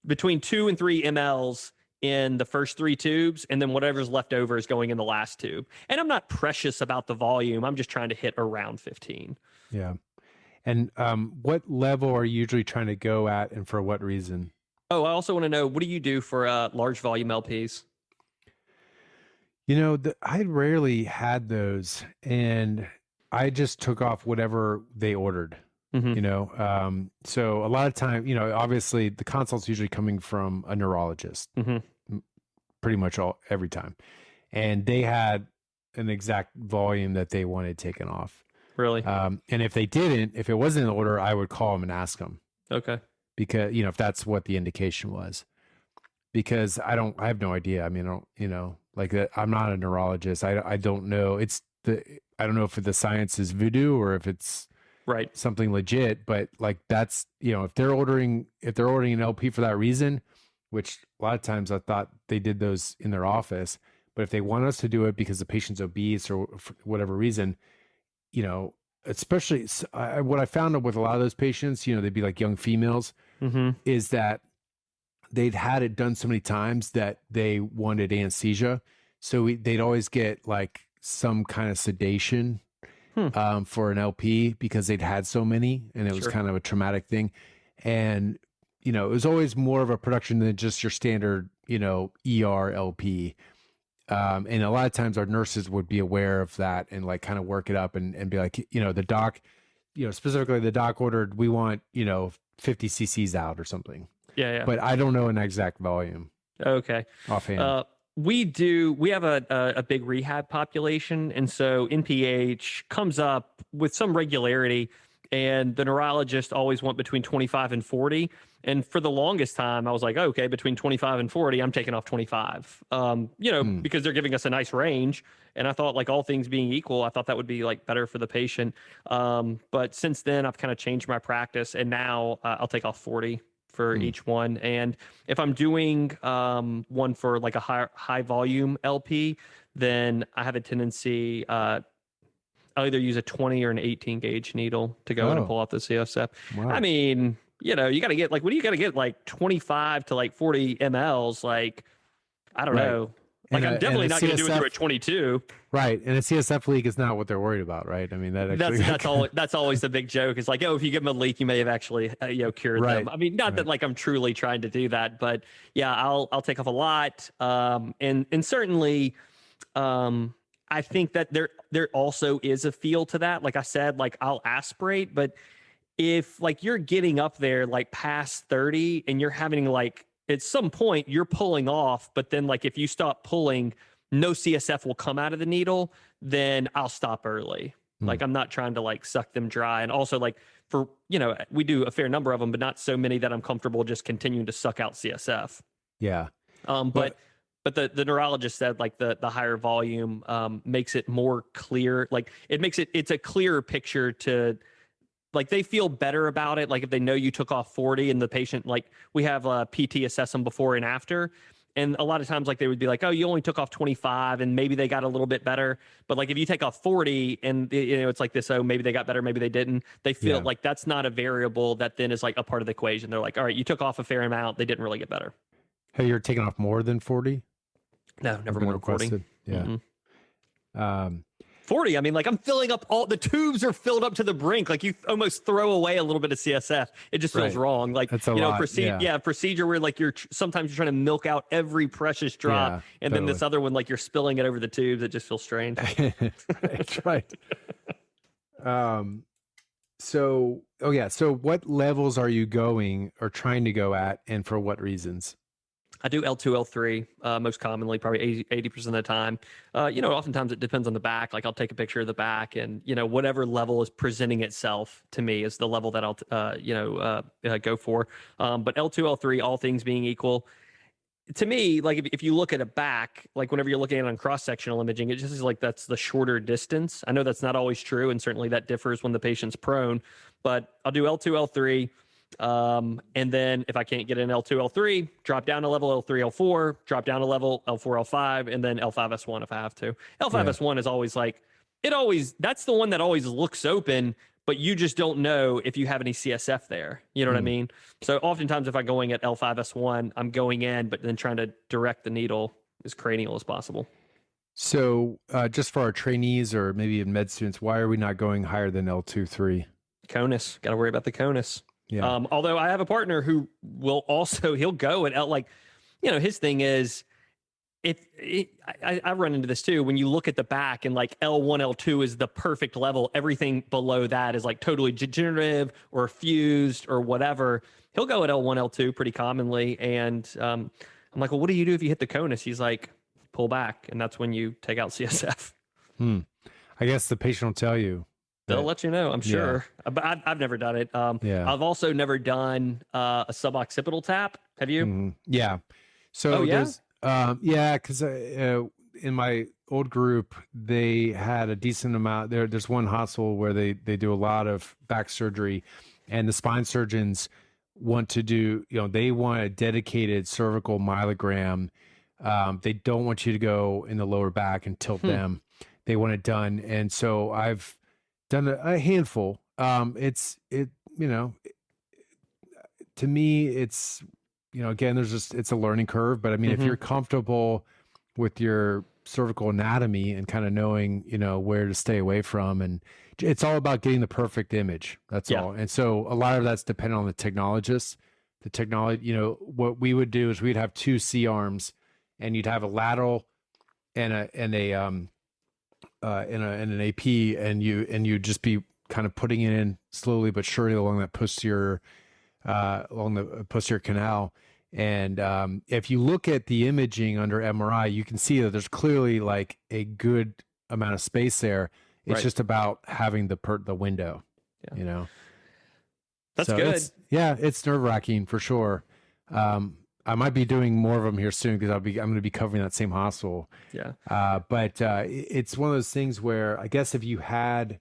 between 2 and 3 mLs in the first 3 tubes, and then whatever's left over is going in the last tube. And I'm not precious about the volume. I'm just trying to hit around 15. Yeah. And what level are you usually trying to go at, and for what reason? Oh, I also want to know, what do you do for large volume LPs? I rarely had those, and I just took off whatever they ordered. Mm-hmm. So a lot of time, obviously the consult's usually coming from a neurologist, pretty much every time. And they had an exact volume that they wanted taken off. Really? And if it wasn't in order, I would call them and ask them. Okay. Because, if that's what the indication was, because I have no idea. I mean, I'm not a neurologist. I don't know. I don't know if the science is voodoo or if it's right, something legit, but like that's, if they're ordering an LP for that reason, which a lot of times I thought they did those in their office, but if they want us to do it because the patient's obese or for whatever reason, especially what I found with a lot of those patients, they'd be like young females, is that they'd had it done so many times that they wanted anesthesia. So they'd always get like some kind of sedation for an LP because they'd had so many, and it was kind of a traumatic thing. And, it was always more of a production than just your standard, ER LP. And a lot of times our nurses would be aware of that and like kind of work it up and be like, the doc, specifically the doc ordered, we want, 50 cc's out or something. Yeah. But I don't know an exact volume. Okay. Offhand. We have a big rehab population. And so NPH comes up with some regularity, and the neurologists always want between 25 and 40. And for the longest time, I was like, okay, between 25 and 40, I'm taking off 25, because they're giving us a nice range. And I thought, like, all things being equal, I thought that would be like better for the patient. But since then I've kind of changed my practice, and now I'll take off 40 for each one. And if I'm doing one for like a high volume LP, then I have a tendency, I'll either use a 20 or an 18 gauge needle to go in and pull off the CSF. Wow. I mean, you got to get like, what do you got to get, like 25 to like 40 mLs? Like, I don't know. Like, I'm definitely not going to do it through a 22. Right. And a CSF leak is not what they're worried about, right? I mean, that's always the big joke. It's like, if you give them a leak, you may have actually, cured them. I mean, not that like I'm truly trying to do that, but yeah, I'll take off a lot. And certainly, I think that there also is a feel to that. Like I said, like I'll aspirate, but if like you're getting up there like past 30 and you're having like at some point you're pulling off, but then like if you stop pulling, no CSF will come out of the needle, then I'll stop early. Like I'm not trying to like suck them dry. And also like for, we do a fair number of them, but not so many that I'm comfortable just continuing to suck out CSF. Yeah. But the neurologist said like the higher volume makes it more clear. Like it's a clearer picture to, like they feel better about it. Like if they know you took off 40 and the patient, like we have a PT assess them before and after. And a lot of times like they would be like, oh, you only took off 25 and maybe they got a little bit better. But like if you take off 40 and it's like this, oh, maybe they got better, maybe they didn't. They feel like that's not a variable that then is like a part of the equation. They're like, all right, you took off a fair amount. They didn't really get better. Hey, you're taking off more than 40? No, never more than 40. Yeah. Mm-hmm. 40. I mean, like I'm filling up all the tubes are filled up to the brink. Like you almost throw away a little bit of CSF. It just feels wrong. Like, that's a lot. Procedure where like sometimes you're trying to milk out every precious drop. And then this other one, like you're spilling it over the tubes. It just feels strange. That's right. So what levels are you going or trying to go at and for what reasons? I do L2, L3 most commonly, probably 80% of the time. Oftentimes it depends on the back. Like I'll take a picture of the back and, whatever level is presenting itself to me is the level that I'll, go for. But L2, L3, all things being equal, to me, like if you look at a back, like whenever you're looking at it on cross-sectional imaging, it just is like that's the shorter distance. I know that's not always true, and certainly that differs when the patient's prone, but I'll do L2, L3. And then if I can't get an L2, L3, drop down a level L3, L4, drop down a level L4, L5, and then L5S1 if I have to. L5S1 is always like, that's the one that always looks open, but you just don't know if you have any CSF there. You know what I mean? So oftentimes if I'm going at L5S1, I'm going in, but then trying to direct the needle as cranial as possible. So just for our trainees or maybe in med students, why are we not going higher than L2, 3? Conus. Got to worry about the conus. Yeah. Although I have a partner who will also, he'll go at like, his thing is I run into this too. When you look at the back and like L1, L2 is the perfect level, everything below that is like totally degenerative or fused or whatever. He'll go at L1, L2 pretty commonly. And I'm like, well, what do you do if you hit the conus? He's like, pull back. And that's when you take out CSF. I guess the patient will tell you. They'll let you know, I'm sure. But I've never done it. I've also never done a suboccipital tap. Have you? Yeah. So there's, because in my old group, they had a decent amount. There's one hospital where they do a lot of back surgery, and the spine surgeons want to do, they want a dedicated cervical myelogram. They don't want you to go in the lower back and tilt them. They want it done. And so I've done a handful. To me, it's, again, it's a learning curve, but I mean, if you're comfortable with your cervical anatomy and kind of knowing, where to stay away from, and it's all about getting the perfect image. That's all. And so a lot of that's dependent on the technologist. The technology, what we would do is we'd have 2 C-arms and you'd have a lateral and an AP, and you just be kind of putting it in slowly but surely along that posterior canal. And if you look at the imaging under MRI, you can see that there's clearly like a good amount of space there. It's just about having the window. That's so good. It's nerve-wracking for sure. I might be doing more of them here soon because I'm going to be covering that same hospital. But it's one of those things where I guess if you had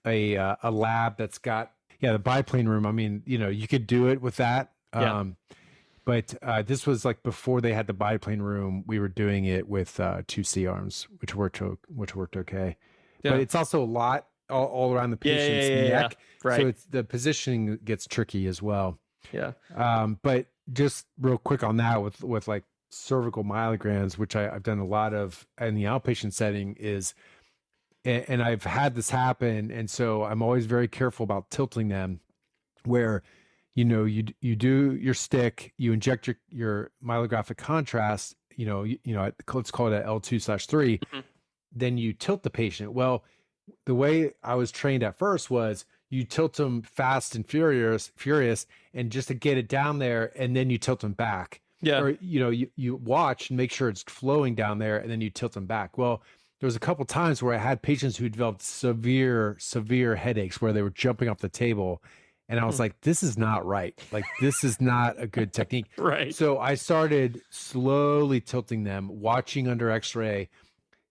a lab that's got the biplane room, I mean, you could do it with that. But this was like before they had the biplane room. We were doing it with 2 C-arms, which worked okay. But it's also a lot all around the patient's neck. Right. So the positioning gets tricky as well. But just real quick on that with like cervical myelograms, which I've done a lot of in the outpatient setting, and I've had this happen. And so I'm always very careful about tilting them where, you do your stick, you inject your myelographic contrast, let's call it a L2/3. then you tilt the patient. Well, the way I was trained at first was you tilt them fast and furious, and just to get it down there, and then you tilt them back. Yeah. Or, you watch and make sure it's flowing down there, and then you tilt them back. Well, there was a couple times where I had patients who developed severe headaches where they were jumping off the table. And I was like, this is not right. Like, this is not a good technique. Right. So I started slowly tilting them, watching under x-ray,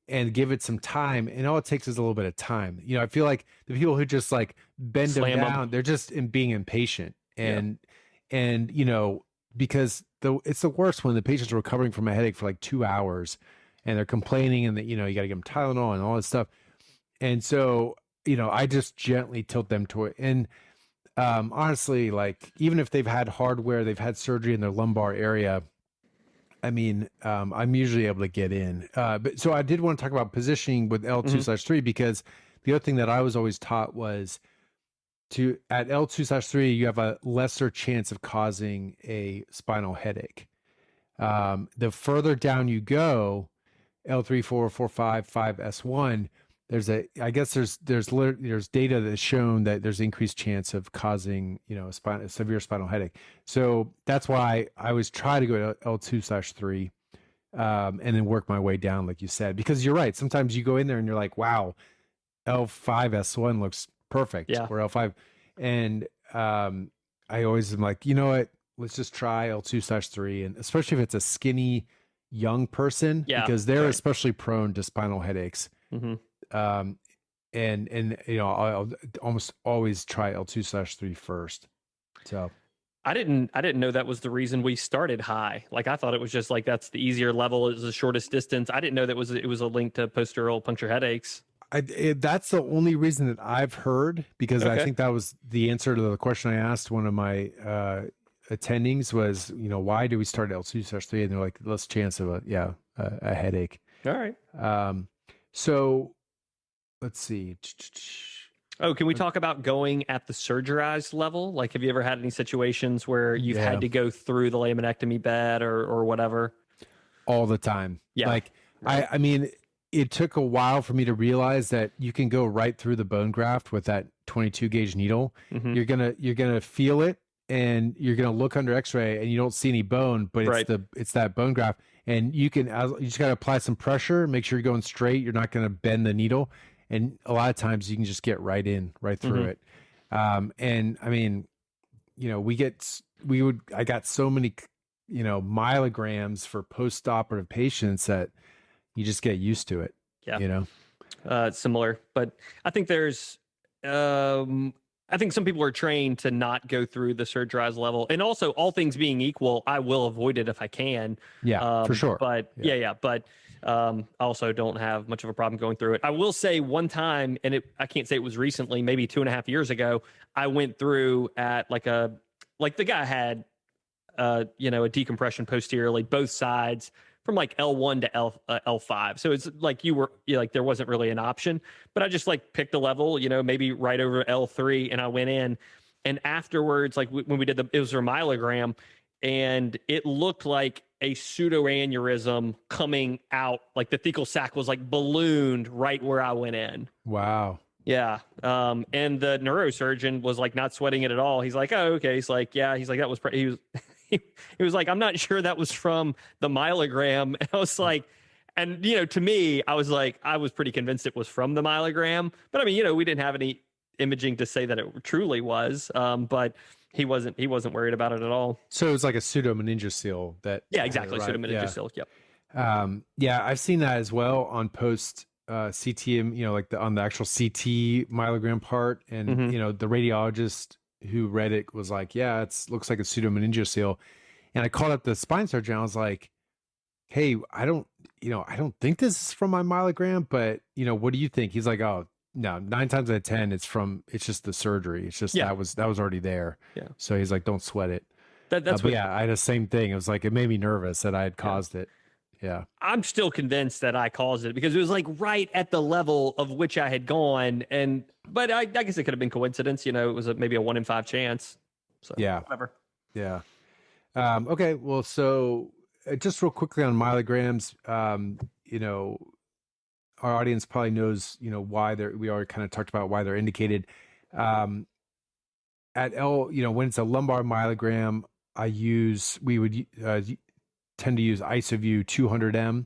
and give it some time. And all it takes is a little bit of time. I feel like the people who just like bend Slam them 'em. down, they're just being impatient. And because it's the worst when the patients are recovering from a headache for like 2 hours and they're complaining, and that, you got to give them Tylenol and all this stuff. And so, I just gently tilt them to it. And honestly, like, even if they've had hardware, they've had surgery in their lumbar area, I mean, I'm usually able to get in. But so I did want to talk about positioning with L2/3, because the other thing that I was always taught was at L2/3, you have a lesser chance of causing a spinal headache. The further down you go, L3, 4, 4, 5, 5S1, I guess there's data that's shown that there's increased chance of causing, a severe spinal headache. So that's why I always try to go to L2/3, and then work my way down, like you said, because you're right. Sometimes you go in there and you're like, wow, L5S1 looks perfect, or L5. And I always am like, you know what, let's just try L2/3. And especially if it's a skinny young person, because they're especially prone to spinal headaches. And I'll almost always try L2/3 first. So I didn't know that was the reason we started high. Like, I thought it was just like, that's the easier level, is the shortest distance. I didn't know that it was a link to post-dural puncture headaches. That's the only reason that I've heard, because I think that was the answer to the question I asked one of my attendings was, why do we start L2/3? And they're like, less chance of a headache. All right. So let's see. Oh, can we talk about going at the surgerized level? Like, have you ever had any situations where you've had to go through the laminectomy bed or whatever? All the time. Yeah. Like, I mean, it took a while for me to realize that you can go right through the bone graft with that 22 gauge needle. You're gonna feel it, and you're gonna look under X-ray, and you don't see any bone, but it's that bone graft, and you just gotta apply some pressure, make sure you're going straight. You're not gonna bend the needle, and a lot of times you can just get right through it. And I mean, I got so many, myelograms for post-operative patients that you just get used to it. Similar, but I think I think some people are trained to not go through the surgerized level, and also, all things being equal, I will avoid it if I can. For sure. But but I also don't have much of a problem going through it. I will say one time, and I can't say it was recently, maybe 2.5 years ago, I went through at the guy had, a decompression posteriorly, both sides, from like L1 to L5. So it's like there wasn't really an option, but I just picked a level, maybe right over L3, and I went in. And afterwards, when we did it was a myelogram, and it looked like a pseudoaneurysm coming out, like the thecal sac was ballooned right where I went in. Wow. Yeah. And the neurosurgeon was not sweating it at all. He's like, oh, okay. He's like, yeah. He's like, that was, he was, he was like, I'm not sure that was from the myelogram. And I was like, and, to me, I was like, I was pretty convinced it was from the myelogram, but I mean, we didn't have any imaging to say that it truly was. But he wasn't worried about it at all. So it was like a pseudomeningocele that. Yeah, exactly. Pseudomeningocele. Yep. I've seen that as well on post CT, on the actual CT myelogram part. And, the radiologist who read it was like, yeah, looks like a pseudomeningocele. And I called up the spine surgeon. I was like, hey, I don't think this is from my myelogram, but what do you think? He's like, oh no, 9 times out of 10, it's just the surgery. It's just that was already there. Yeah. So he's like, don't sweat it. That's I had the same thing. It was like, it made me nervous that I had caused it. Yeah. I'm still convinced that I caused it because it was right at the level of which I had gone. But I guess it could have been coincidence. It was maybe a 1 in 5 chance. So whatever. Yeah. Okay. Well, so just real quickly on myelograms, our audience probably knows, why we already kind of talked about why they're indicated. Um, when it's a lumbar myelogram, we would tend to use IsoView 200M.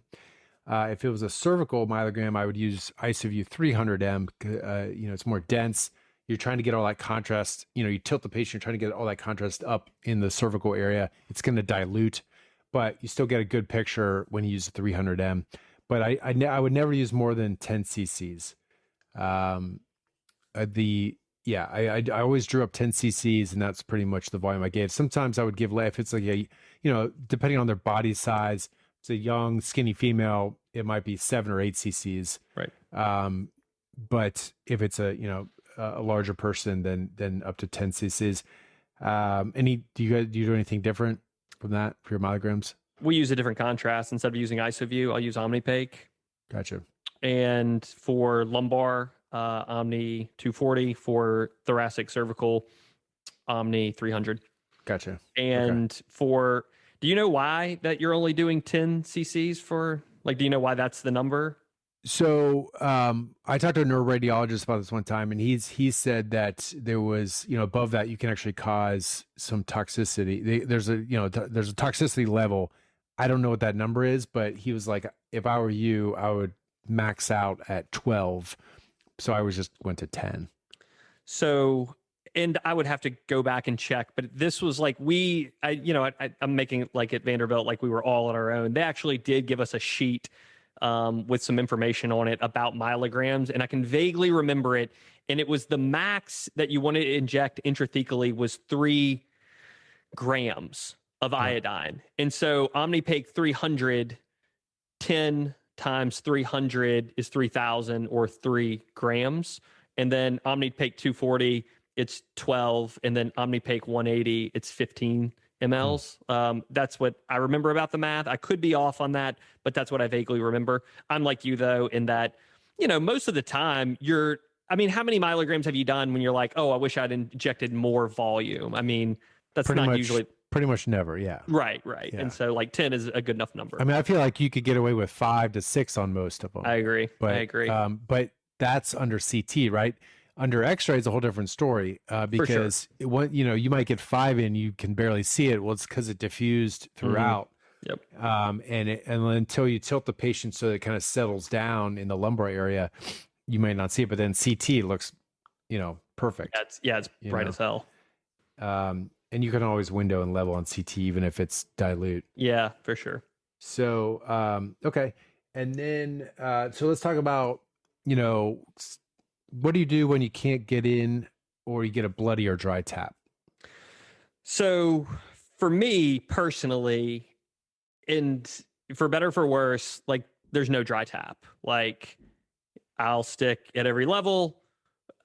If it was a cervical myelogram, I would use IsoView 300M. It's more dense. You're trying to get all that contrast. You tilt the patient, you're trying to get all that contrast up in the cervical area. It's going to dilute, but you still get a good picture when you use the 300M. But I would never use more than 10 cc's. I always drew up 10 cc's, and that's pretty much the volume I gave. Sometimes I would give if it's like depending on their body size. If it's a young, skinny female, it might be 7 or 8 cc's. Right. But if it's a larger person, then up to 10 cc's. Do you do anything different from that for your myelograms? We use a different contrast. Instead of using IsoView, I'll use OmniPake. Gotcha. And for lumbar, Omni 240. For thoracic cervical, Omni 300. Gotcha. And do you know why that you're only doing 10 cc's for, do you know why that's the number? So I talked to a neuroradiologist about this one time, and he said that there was, above that, you can actually cause some toxicity. There's a toxicity level. I don't know what that number is, but he was like, if I were you, I would max out at 12. So I went to 10. So, and I would have to go back and check, but this was like I'm making it like at Vanderbilt, like we were all on our own. They actually did give us a sheet with some information on it about myelograms, and I can vaguely remember it. And it was the max that you wanted to inject intrathecally was 3 grams of iodine. And so OmniPake 300, 10 times 300 is 3,000 or 3 grams. And then OmniPake 240, it's 12. And then OmniPake 180, it's 15 mLs. That's what I remember about the math. I could be off on that, but that's what I vaguely remember. I'm like you, though, in that, most of the time how many myelograms have you done when you're like, oh, I wish I'd injected more volume? I mean, that's usually... Pretty much never, yeah. Right. Yeah. And so 10 is a good enough number. I mean, I feel like you could get away with 5 to 6 on most of them. I agree. But that's under CT, right? Under X-ray, it's a whole different story because you might get 5 in, you can barely see it. Well, it's because it diffused throughout. Yep. And until you tilt the patient so that it kind of settles down in the lumbar area, you might not see it. But then CT looks, perfect. It's bright as hell. And you can always window and level on CT, even if it's dilute. Yeah, for sure. So, okay. And then, so let's talk about, what do you do when you can't get in or you get a bloody or dry tap? So for me personally, and for better or for worse, there's no dry tap. I'll stick at every level.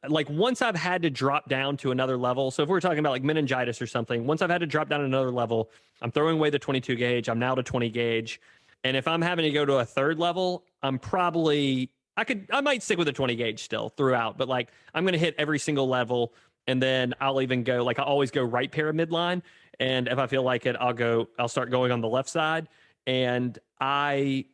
Once I've had to drop down to another level. So if we're talking about meningitis or something, once I've had to drop down another level, I'm throwing away the 22 gauge. I'm now to 20 gauge. And if I'm having to go to a third level, I might stick with the 20 gauge still throughout, but I'm going to hit every single level. And then I'll even go, I always go right pyramid line. And if I feel like it, I'll start going on the left side. And I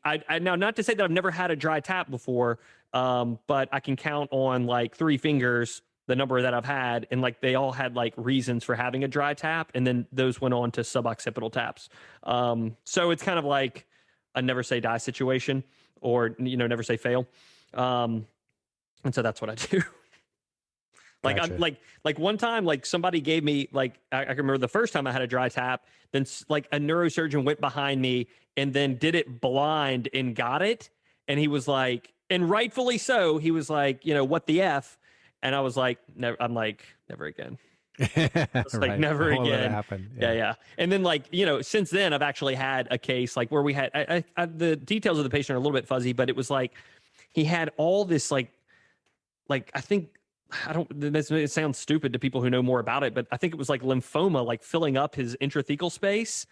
now, not to say that I've never had a dry tap before, but I can count on 3 fingers the number that I've had, and they all had reasons for having a dry tap, and then those went on to suboccipital taps. So it's kind of like a never say die situation, or never say fail. And so that's what I do. Gotcha. I'm one time, somebody gave me, I can remember the first time I had a dry tap, then a neurosurgeon went behind me and then did it blind and got it. And he was and rightfully so, he was what the F? And I was never, never again. It's right. never Won't let it again. happen. Yeah. And then since then I've actually had a case where we had, the details of the patient are a little bit fuzzy, but it was he had all this I think, it sounds stupid to people who know more about it, but I think it was lymphoma, filling up his intrathecal space.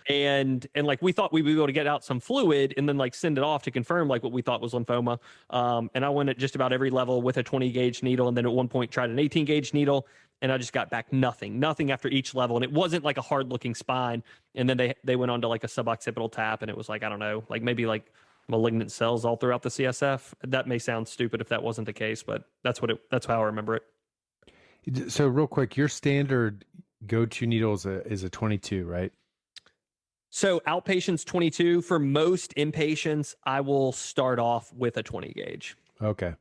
And we thought we'd be able to get out some fluid and then send it off to confirm what we thought was lymphoma. And I went at just about every level with a 20 gauge needle. And then at one point tried an 18 gauge needle, and I just got back nothing after each level. And it wasn't a hard looking spine. And then they went on to a suboccipital tap, and it was I don't know, maybe malignant cells all throughout the CSF. That may sound stupid if that wasn't the case, but that's how I remember it. So real quick, your standard go-to needle is a 22, right? So outpatients 22. For most inpatients, I will start off with a 20 gauge. Okay.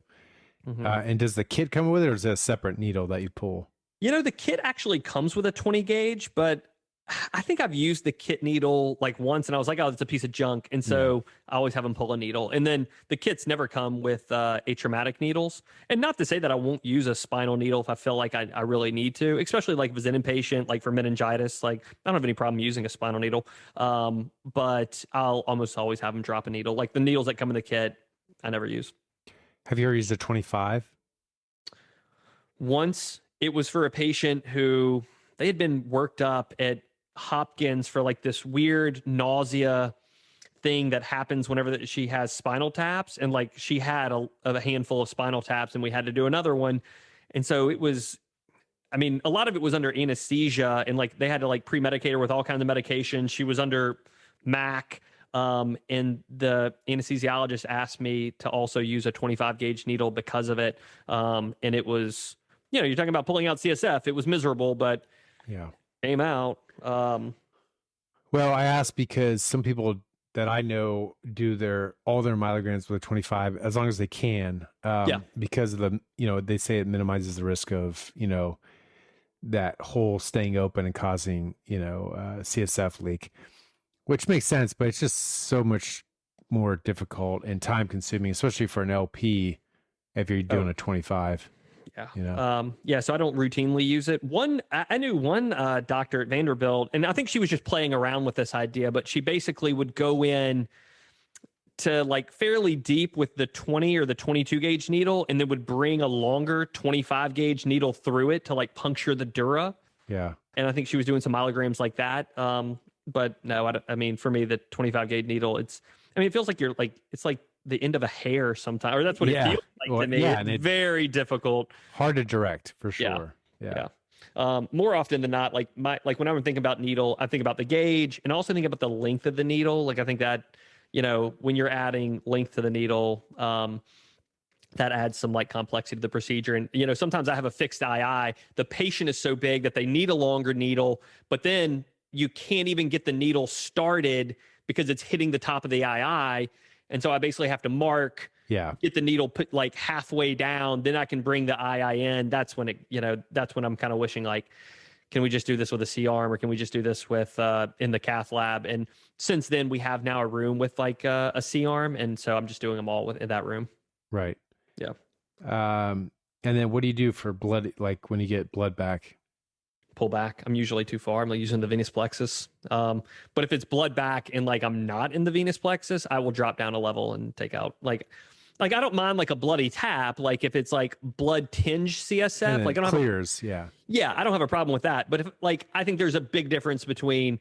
And does the kit come with it, or is it a separate needle that you pull? The kit actually comes with a 20 gauge, but I think I've used the kit needle like once and I was like, oh, it's a piece of junk. And so I always have them pull a needle. And then the kits never come with atraumatic needles. And not to say that I won't use a spinal needle if I feel like I really need to, especially like if it's an inpatient, like for meningitis. Like I don't have any problem using a spinal needle. But I'll almost always have them drop a needle. Like the needles that come in the kit, I never use. Have you ever used a 25? Once. It was for a patient who they had been worked up at Hopkins for like this weird nausea thing that happens whenever she has spinal taps. And like she had a handful of spinal taps and we had to do another one. And so it was, I mean, a lot of it was under anesthesia and like they had to like pre-medicate her with all kinds of medications. She was under MAC. And the anesthesiologist asked me to also use a 25 gauge needle because of it. And it was, you're talking about pulling out CSF. It was miserable, but came out. Well, I asked because some people that I know do all their myelograms with a 25 as long as they can. Because of the, they say it minimizes the risk of, that hole staying open and causing, CSF leak, which makes sense, but it's just so much more difficult and time consuming, especially for an LP if you're doing a 25. Yeah. So I don't routinely use it. I knew one doctor at Vanderbilt, and I think she was just playing around with this idea, but she basically would go in to like fairly deep with the 20 or the 22 gauge needle, and then would bring a longer 25 gauge needle through it to like puncture the dura. Yeah. And I think she was doing some myelograms like that. But no, I mean, for me, the 25 gauge needle, it feels like it's like the end of a hair sometimes, or that's what it feels like to me. Yeah, it's very difficult. Hard to direct for sure. Yeah. More often than not, like when I'm thinking about needle, I think about the gauge and also think about the length of the needle. Like I think that, when you're adding length to the needle, that adds some like complexity to the procedure. And, sometimes I have a fixed II. The patient is so big that they need a longer needle, but then you can't even get the needle started because it's hitting the top of the II. And so I basically have to mark, get the needle put like halfway down, then I can bring the II in. That's when that's when I'm kind of wishing like, can we just do this with a C-arm or can we just do this with in the cath lab? And since then we have now a room with like a C-arm. And so I'm just doing them all in that room. Right. Yeah. And then what do you do for blood? Like when you get blood back? Pull back. I'm usually too far. I'm like using the venous plexus. But if it's blood back and like I'm not in the venous plexus, I will drop down a level and take out like I don't mind like a bloody tap. Like if it's like blood tinge CSF, like I don't clears. Yeah, I don't have a problem with that. But if like I think there's a big difference between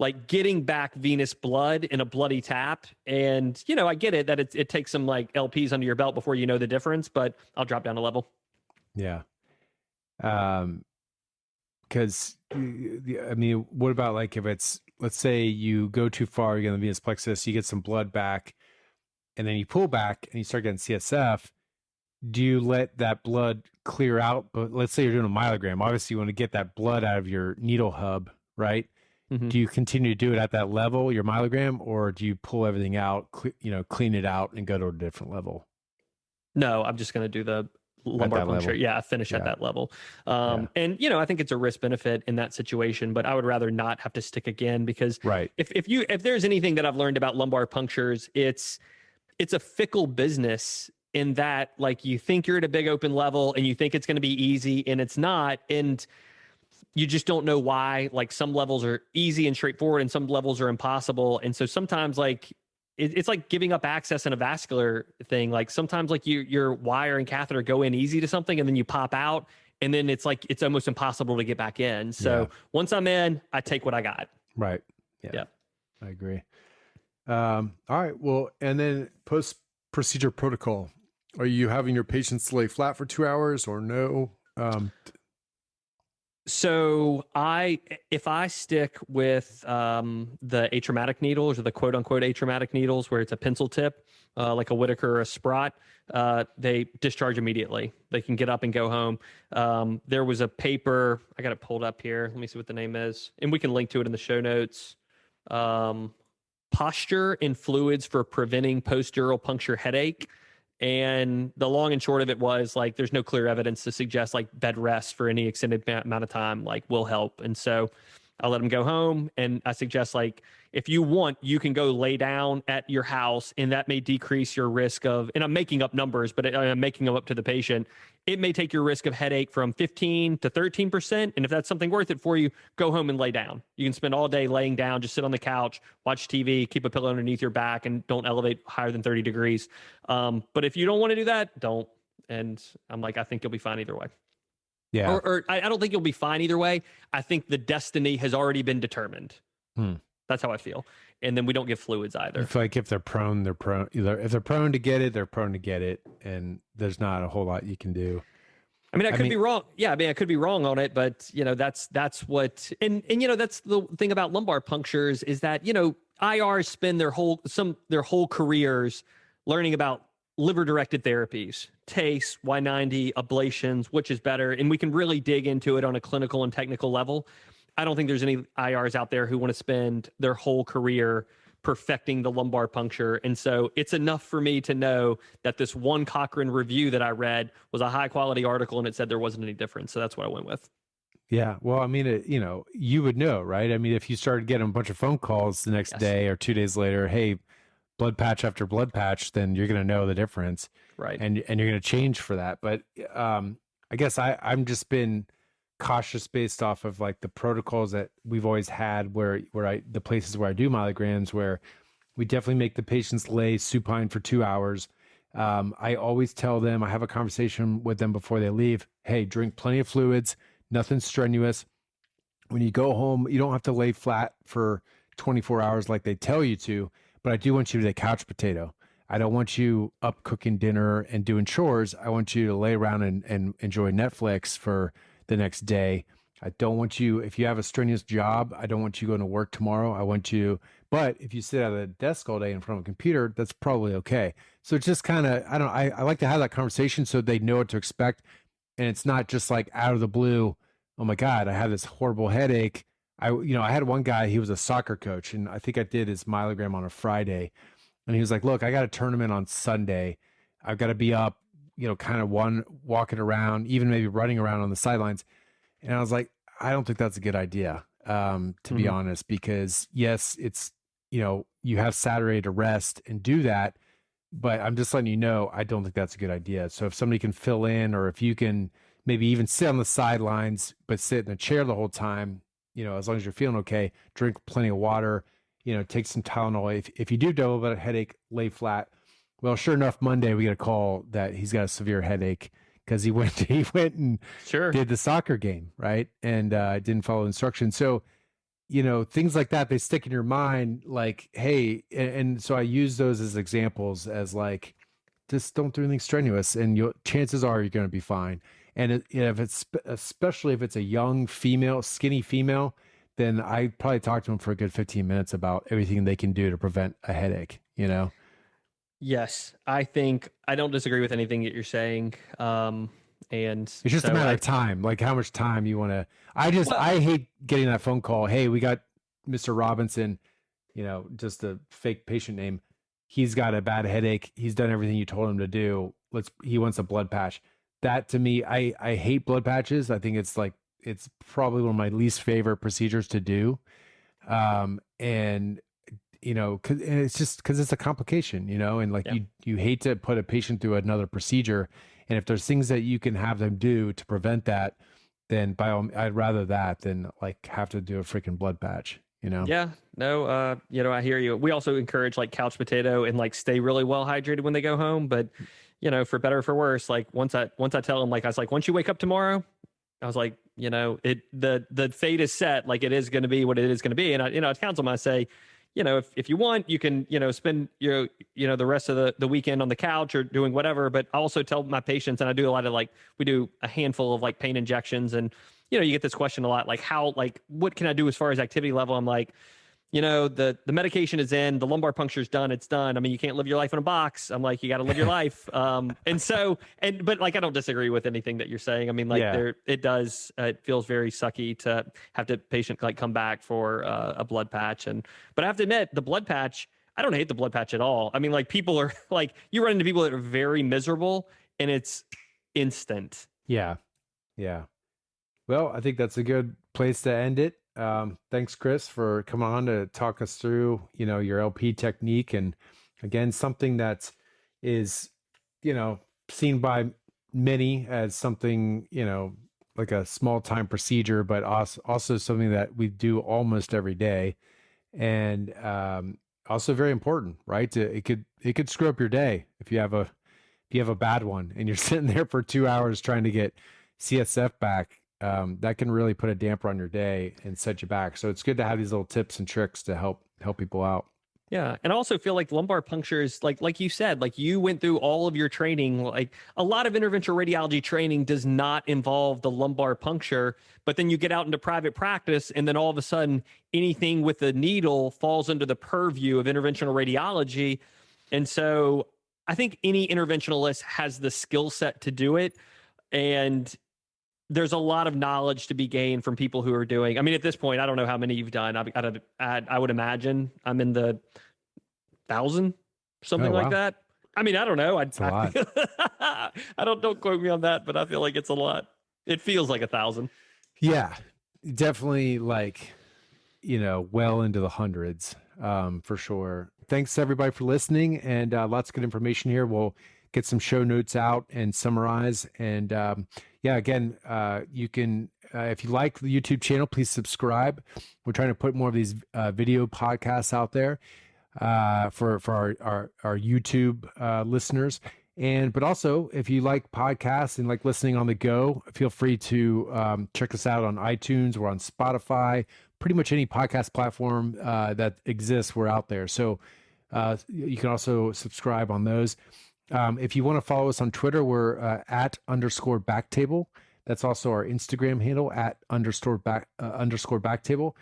like getting back venous blood in a bloody tap, and I get it that it takes some like LPs under your belt before you know the difference. But I'll drop down a level. Yeah. Because, what about like if it's, let's say you go too far, you get in the venous plexus, you get some blood back, and then you pull back and you start getting CSF, do you let that blood clear out? But let's say you're doing a myelogram. Obviously, you want to get that blood out of your needle hub, right? Mm-hmm. Do you continue to do it at that level, your myelogram, or do you pull everything out, clean it out and go to a different level? No, I'm just going to do the lumbar puncture. Yeah, finish at that level. And I think it's a risk benefit in that situation, but I would rather not have to stick again because if there's anything that I've learned about lumbar punctures, it's a fickle business in that like you think you're at a big open level and you think it's going to be easy and it's not, and you just don't know why. Like some levels are easy and straightforward and some levels are impossible. And so sometimes like it's like giving up access in a vascular thing. Like sometimes like your wire and catheter go in easy to something and then you pop out and then it's like, it's almost impossible to get back in. So once I'm in, I take what I got. Right. Yeah. I agree. All right. Well, and then post-procedure protocol, are you having your patients lay flat for 2 hours or no? So if I stick with the atraumatic needles or the quote unquote atraumatic needles, where it's a pencil tip, like a Whitaker or a Sprott, they discharge immediately. They can get up and go home. There was a paper, I got it pulled up here. Let me see what the name is, and we can link to it in the show notes. Posture and fluids for preventing post-dural puncture headache. And the long and short of it was like, there's no clear evidence to suggest like bed rest for any extended amount of time like will help. And so I let them go home. And I suggest like, if you want, you can go lay down at your house, and that may decrease your risk of, and I'm making up numbers, but I'm making them up to the patient. It may take your risk of headache from 15 to 13%. And if that's something worth it for you, go home and lay down. You can spend all day laying down, just sit on the couch, watch TV, keep a pillow underneath your back, and don't elevate higher than 30 degrees. But if you don't want to do that, don't. And I'm like, I think you'll be fine either way. Yeah. Or I don't think you'll be fine either way. I think the destiny has already been determined. That's how I feel. And then we don't give fluids either. I feel like if they're prone, they're prone. Either if they're prone to get it, they're prone to get it, and there's not a whole lot you can do. I mean, I could be wrong. Yeah, I mean, I could be wrong on it, but that's what. And that's the thing about lumbar punctures is that IRs spend their whole careers learning about liver-directed therapies, TACE, Y90, ablations, which is better, and we can really dig into it on a clinical and technical level. I don't think there's any IRs out there who want to spend their whole career perfecting the lumbar puncture. And so it's enough for me to know that this one Cochrane review that I read was a high quality article and it said there wasn't any difference. So that's what I went with. Yeah. Well, I mean, you would know, right? I mean, if you started getting a bunch of phone calls the next day or 2 days later, hey, blood patch after blood patch, then you're going to know the difference. Right. And you're going to change for that. But I guess I'm just been cautious based off of like the protocols that we've always had the places where I do myelograms, where we definitely make the patients lay supine for 2 hours. I always tell them, I have a conversation with them before they leave. Hey, drink plenty of fluids, nothing strenuous. When you go home, you don't have to lay flat for 24 hours like they tell you to, but I do want you to couch potato. I don't want you up cooking dinner and doing chores. I want you to lay around and enjoy Netflix for the next day. I don't want you, if you have a strenuous job, I don't want you going to work tomorrow. I want you, but if you sit at a desk all day in front of a computer, that's probably okay. So it's just kind of, I like to have that conversation so they know what to expect. And it's not just like out of the blue, oh my God, I have this horrible headache. I had one guy, he was a soccer coach, and I think I did his myelogram on a Friday. And he was like, look, I got a tournament on Sunday. I've got to be up, kind of walking around, even maybe running around on the sidelines. And I was like, I don't think that's a good idea, to be honest, because yes, it's, you have Saturday to rest and do that, but I'm just letting you know, I don't think that's a good idea. So if somebody can fill in, or if you can maybe even sit on the sidelines, but sit in a chair the whole time, as long as you're feeling okay, drink plenty of water, take some Tylenol. If you do develop a headache, lay flat. Well, sure enough, Monday we get a call that he's got a severe headache because he went and did the soccer game, right? And didn't follow instructions. So, things like that, they stick in your mind like, hey, and so I use those as examples as like, just don't do anything strenuous and chances are you're going to be fine. And if it's, especially if it's a young female, skinny female, then I probably talk to them for a good 15 minutes about everything they can do to prevent a headache, Yes, I don't disagree with anything that you're saying. And it's just a matter of time, like how much time you want to. I hate getting that phone call. Hey, we got Mr. Robinson, just a fake patient name. He's got a bad headache. He's done everything you told him to do. He wants a blood patch. That to me, I hate blood patches. I think it's probably one of my least favorite procedures to do. And it's just because it's a complication, and like you hate to put a patient through another procedure. And if there's things that you can have them do to prevent that, then I'd rather that than like have to do a freaking blood patch, Yeah, no, I hear you. We also encourage like couch potato and like stay really well hydrated when they go home. But, for better or for worse, like once I tell them, like, I was like, once you wake up tomorrow, I was like, the fate is set, like it is going to be what it is going to be. And I counsel them, I say, if you want, you can, spend the rest of the weekend on the couch or doing whatever. But I also tell my patients, and I do a lot of we do a handful of like pain injections and you know, you get this question a lot, like what can I do as far as activity level? I'm like, you know, the medication is in, the lumbar puncture is done, it's done. I mean, you can't live your life in a box. I'm like, you got to live your life. But like, I don't disagree with anything that you're saying. I mean, like it feels very sucky to have the patient like come back for a blood patch. But I have to admit, the blood patch, I don't hate the blood patch at all. I mean, like people are like, you run into people that are very miserable and it's instant. Yeah. Yeah. Well, I think that's a good place to end it. Thanks, Chris, for coming on to talk us through, you know, your LP technique. And again, something that is, you know, seen by many as something, you know, like a small time procedure, but also something that we do almost every day. And also very important, right? It could screw up your day if you have a bad one and you're sitting there for 2 hours trying to get CSF back. That can really put a damper on your day and set you back. So it's good to have these little tips and tricks to help people out. Yeah. And I also feel like lumbar puncture is like you said, like you went through all of your training. Like a lot of interventional radiology training does not involve the lumbar puncture, but then you get out into private practice and then all of a sudden anything with a needle falls under the purview of interventional radiology. And so I think any interventionalist has the skill set to do it. And there's a lot of knowledge to be gained from people who are doing. I mean, at this point, I don't know how many you've done. I would imagine I'm in the 1,000, something like that. I mean, I don't know. I don't quote me on that, but I feel like it's a lot. It feels like 1,000. Yeah, definitely. Like, you know, well into the hundreds, for sure. Thanks everybody for listening, and lots of good information here. We'll get some show notes out and summarize. And again, you can, if you like the YouTube channel, please subscribe. We're trying to put more of these video podcasts out there for our YouTube listeners. But also, if you like podcasts and like listening on the go, feel free to check us out on iTunes or on Spotify. Pretty much any podcast platform that exists, we're out there. So you can also subscribe on those. If you want to follow us on Twitter, we're at _BackTable. That's also our Instagram handle at _BackTable.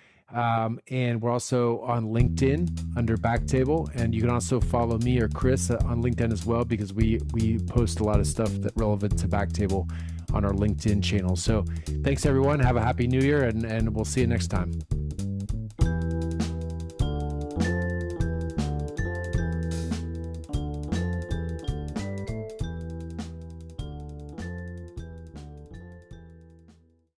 And we're also on LinkedIn under BackTable. And you can also follow me or Chris on LinkedIn as well, because we post a lot of stuff that relevant to BackTable on our LinkedIn channel. So thanks everyone. Have a happy new year, and we'll see you next time.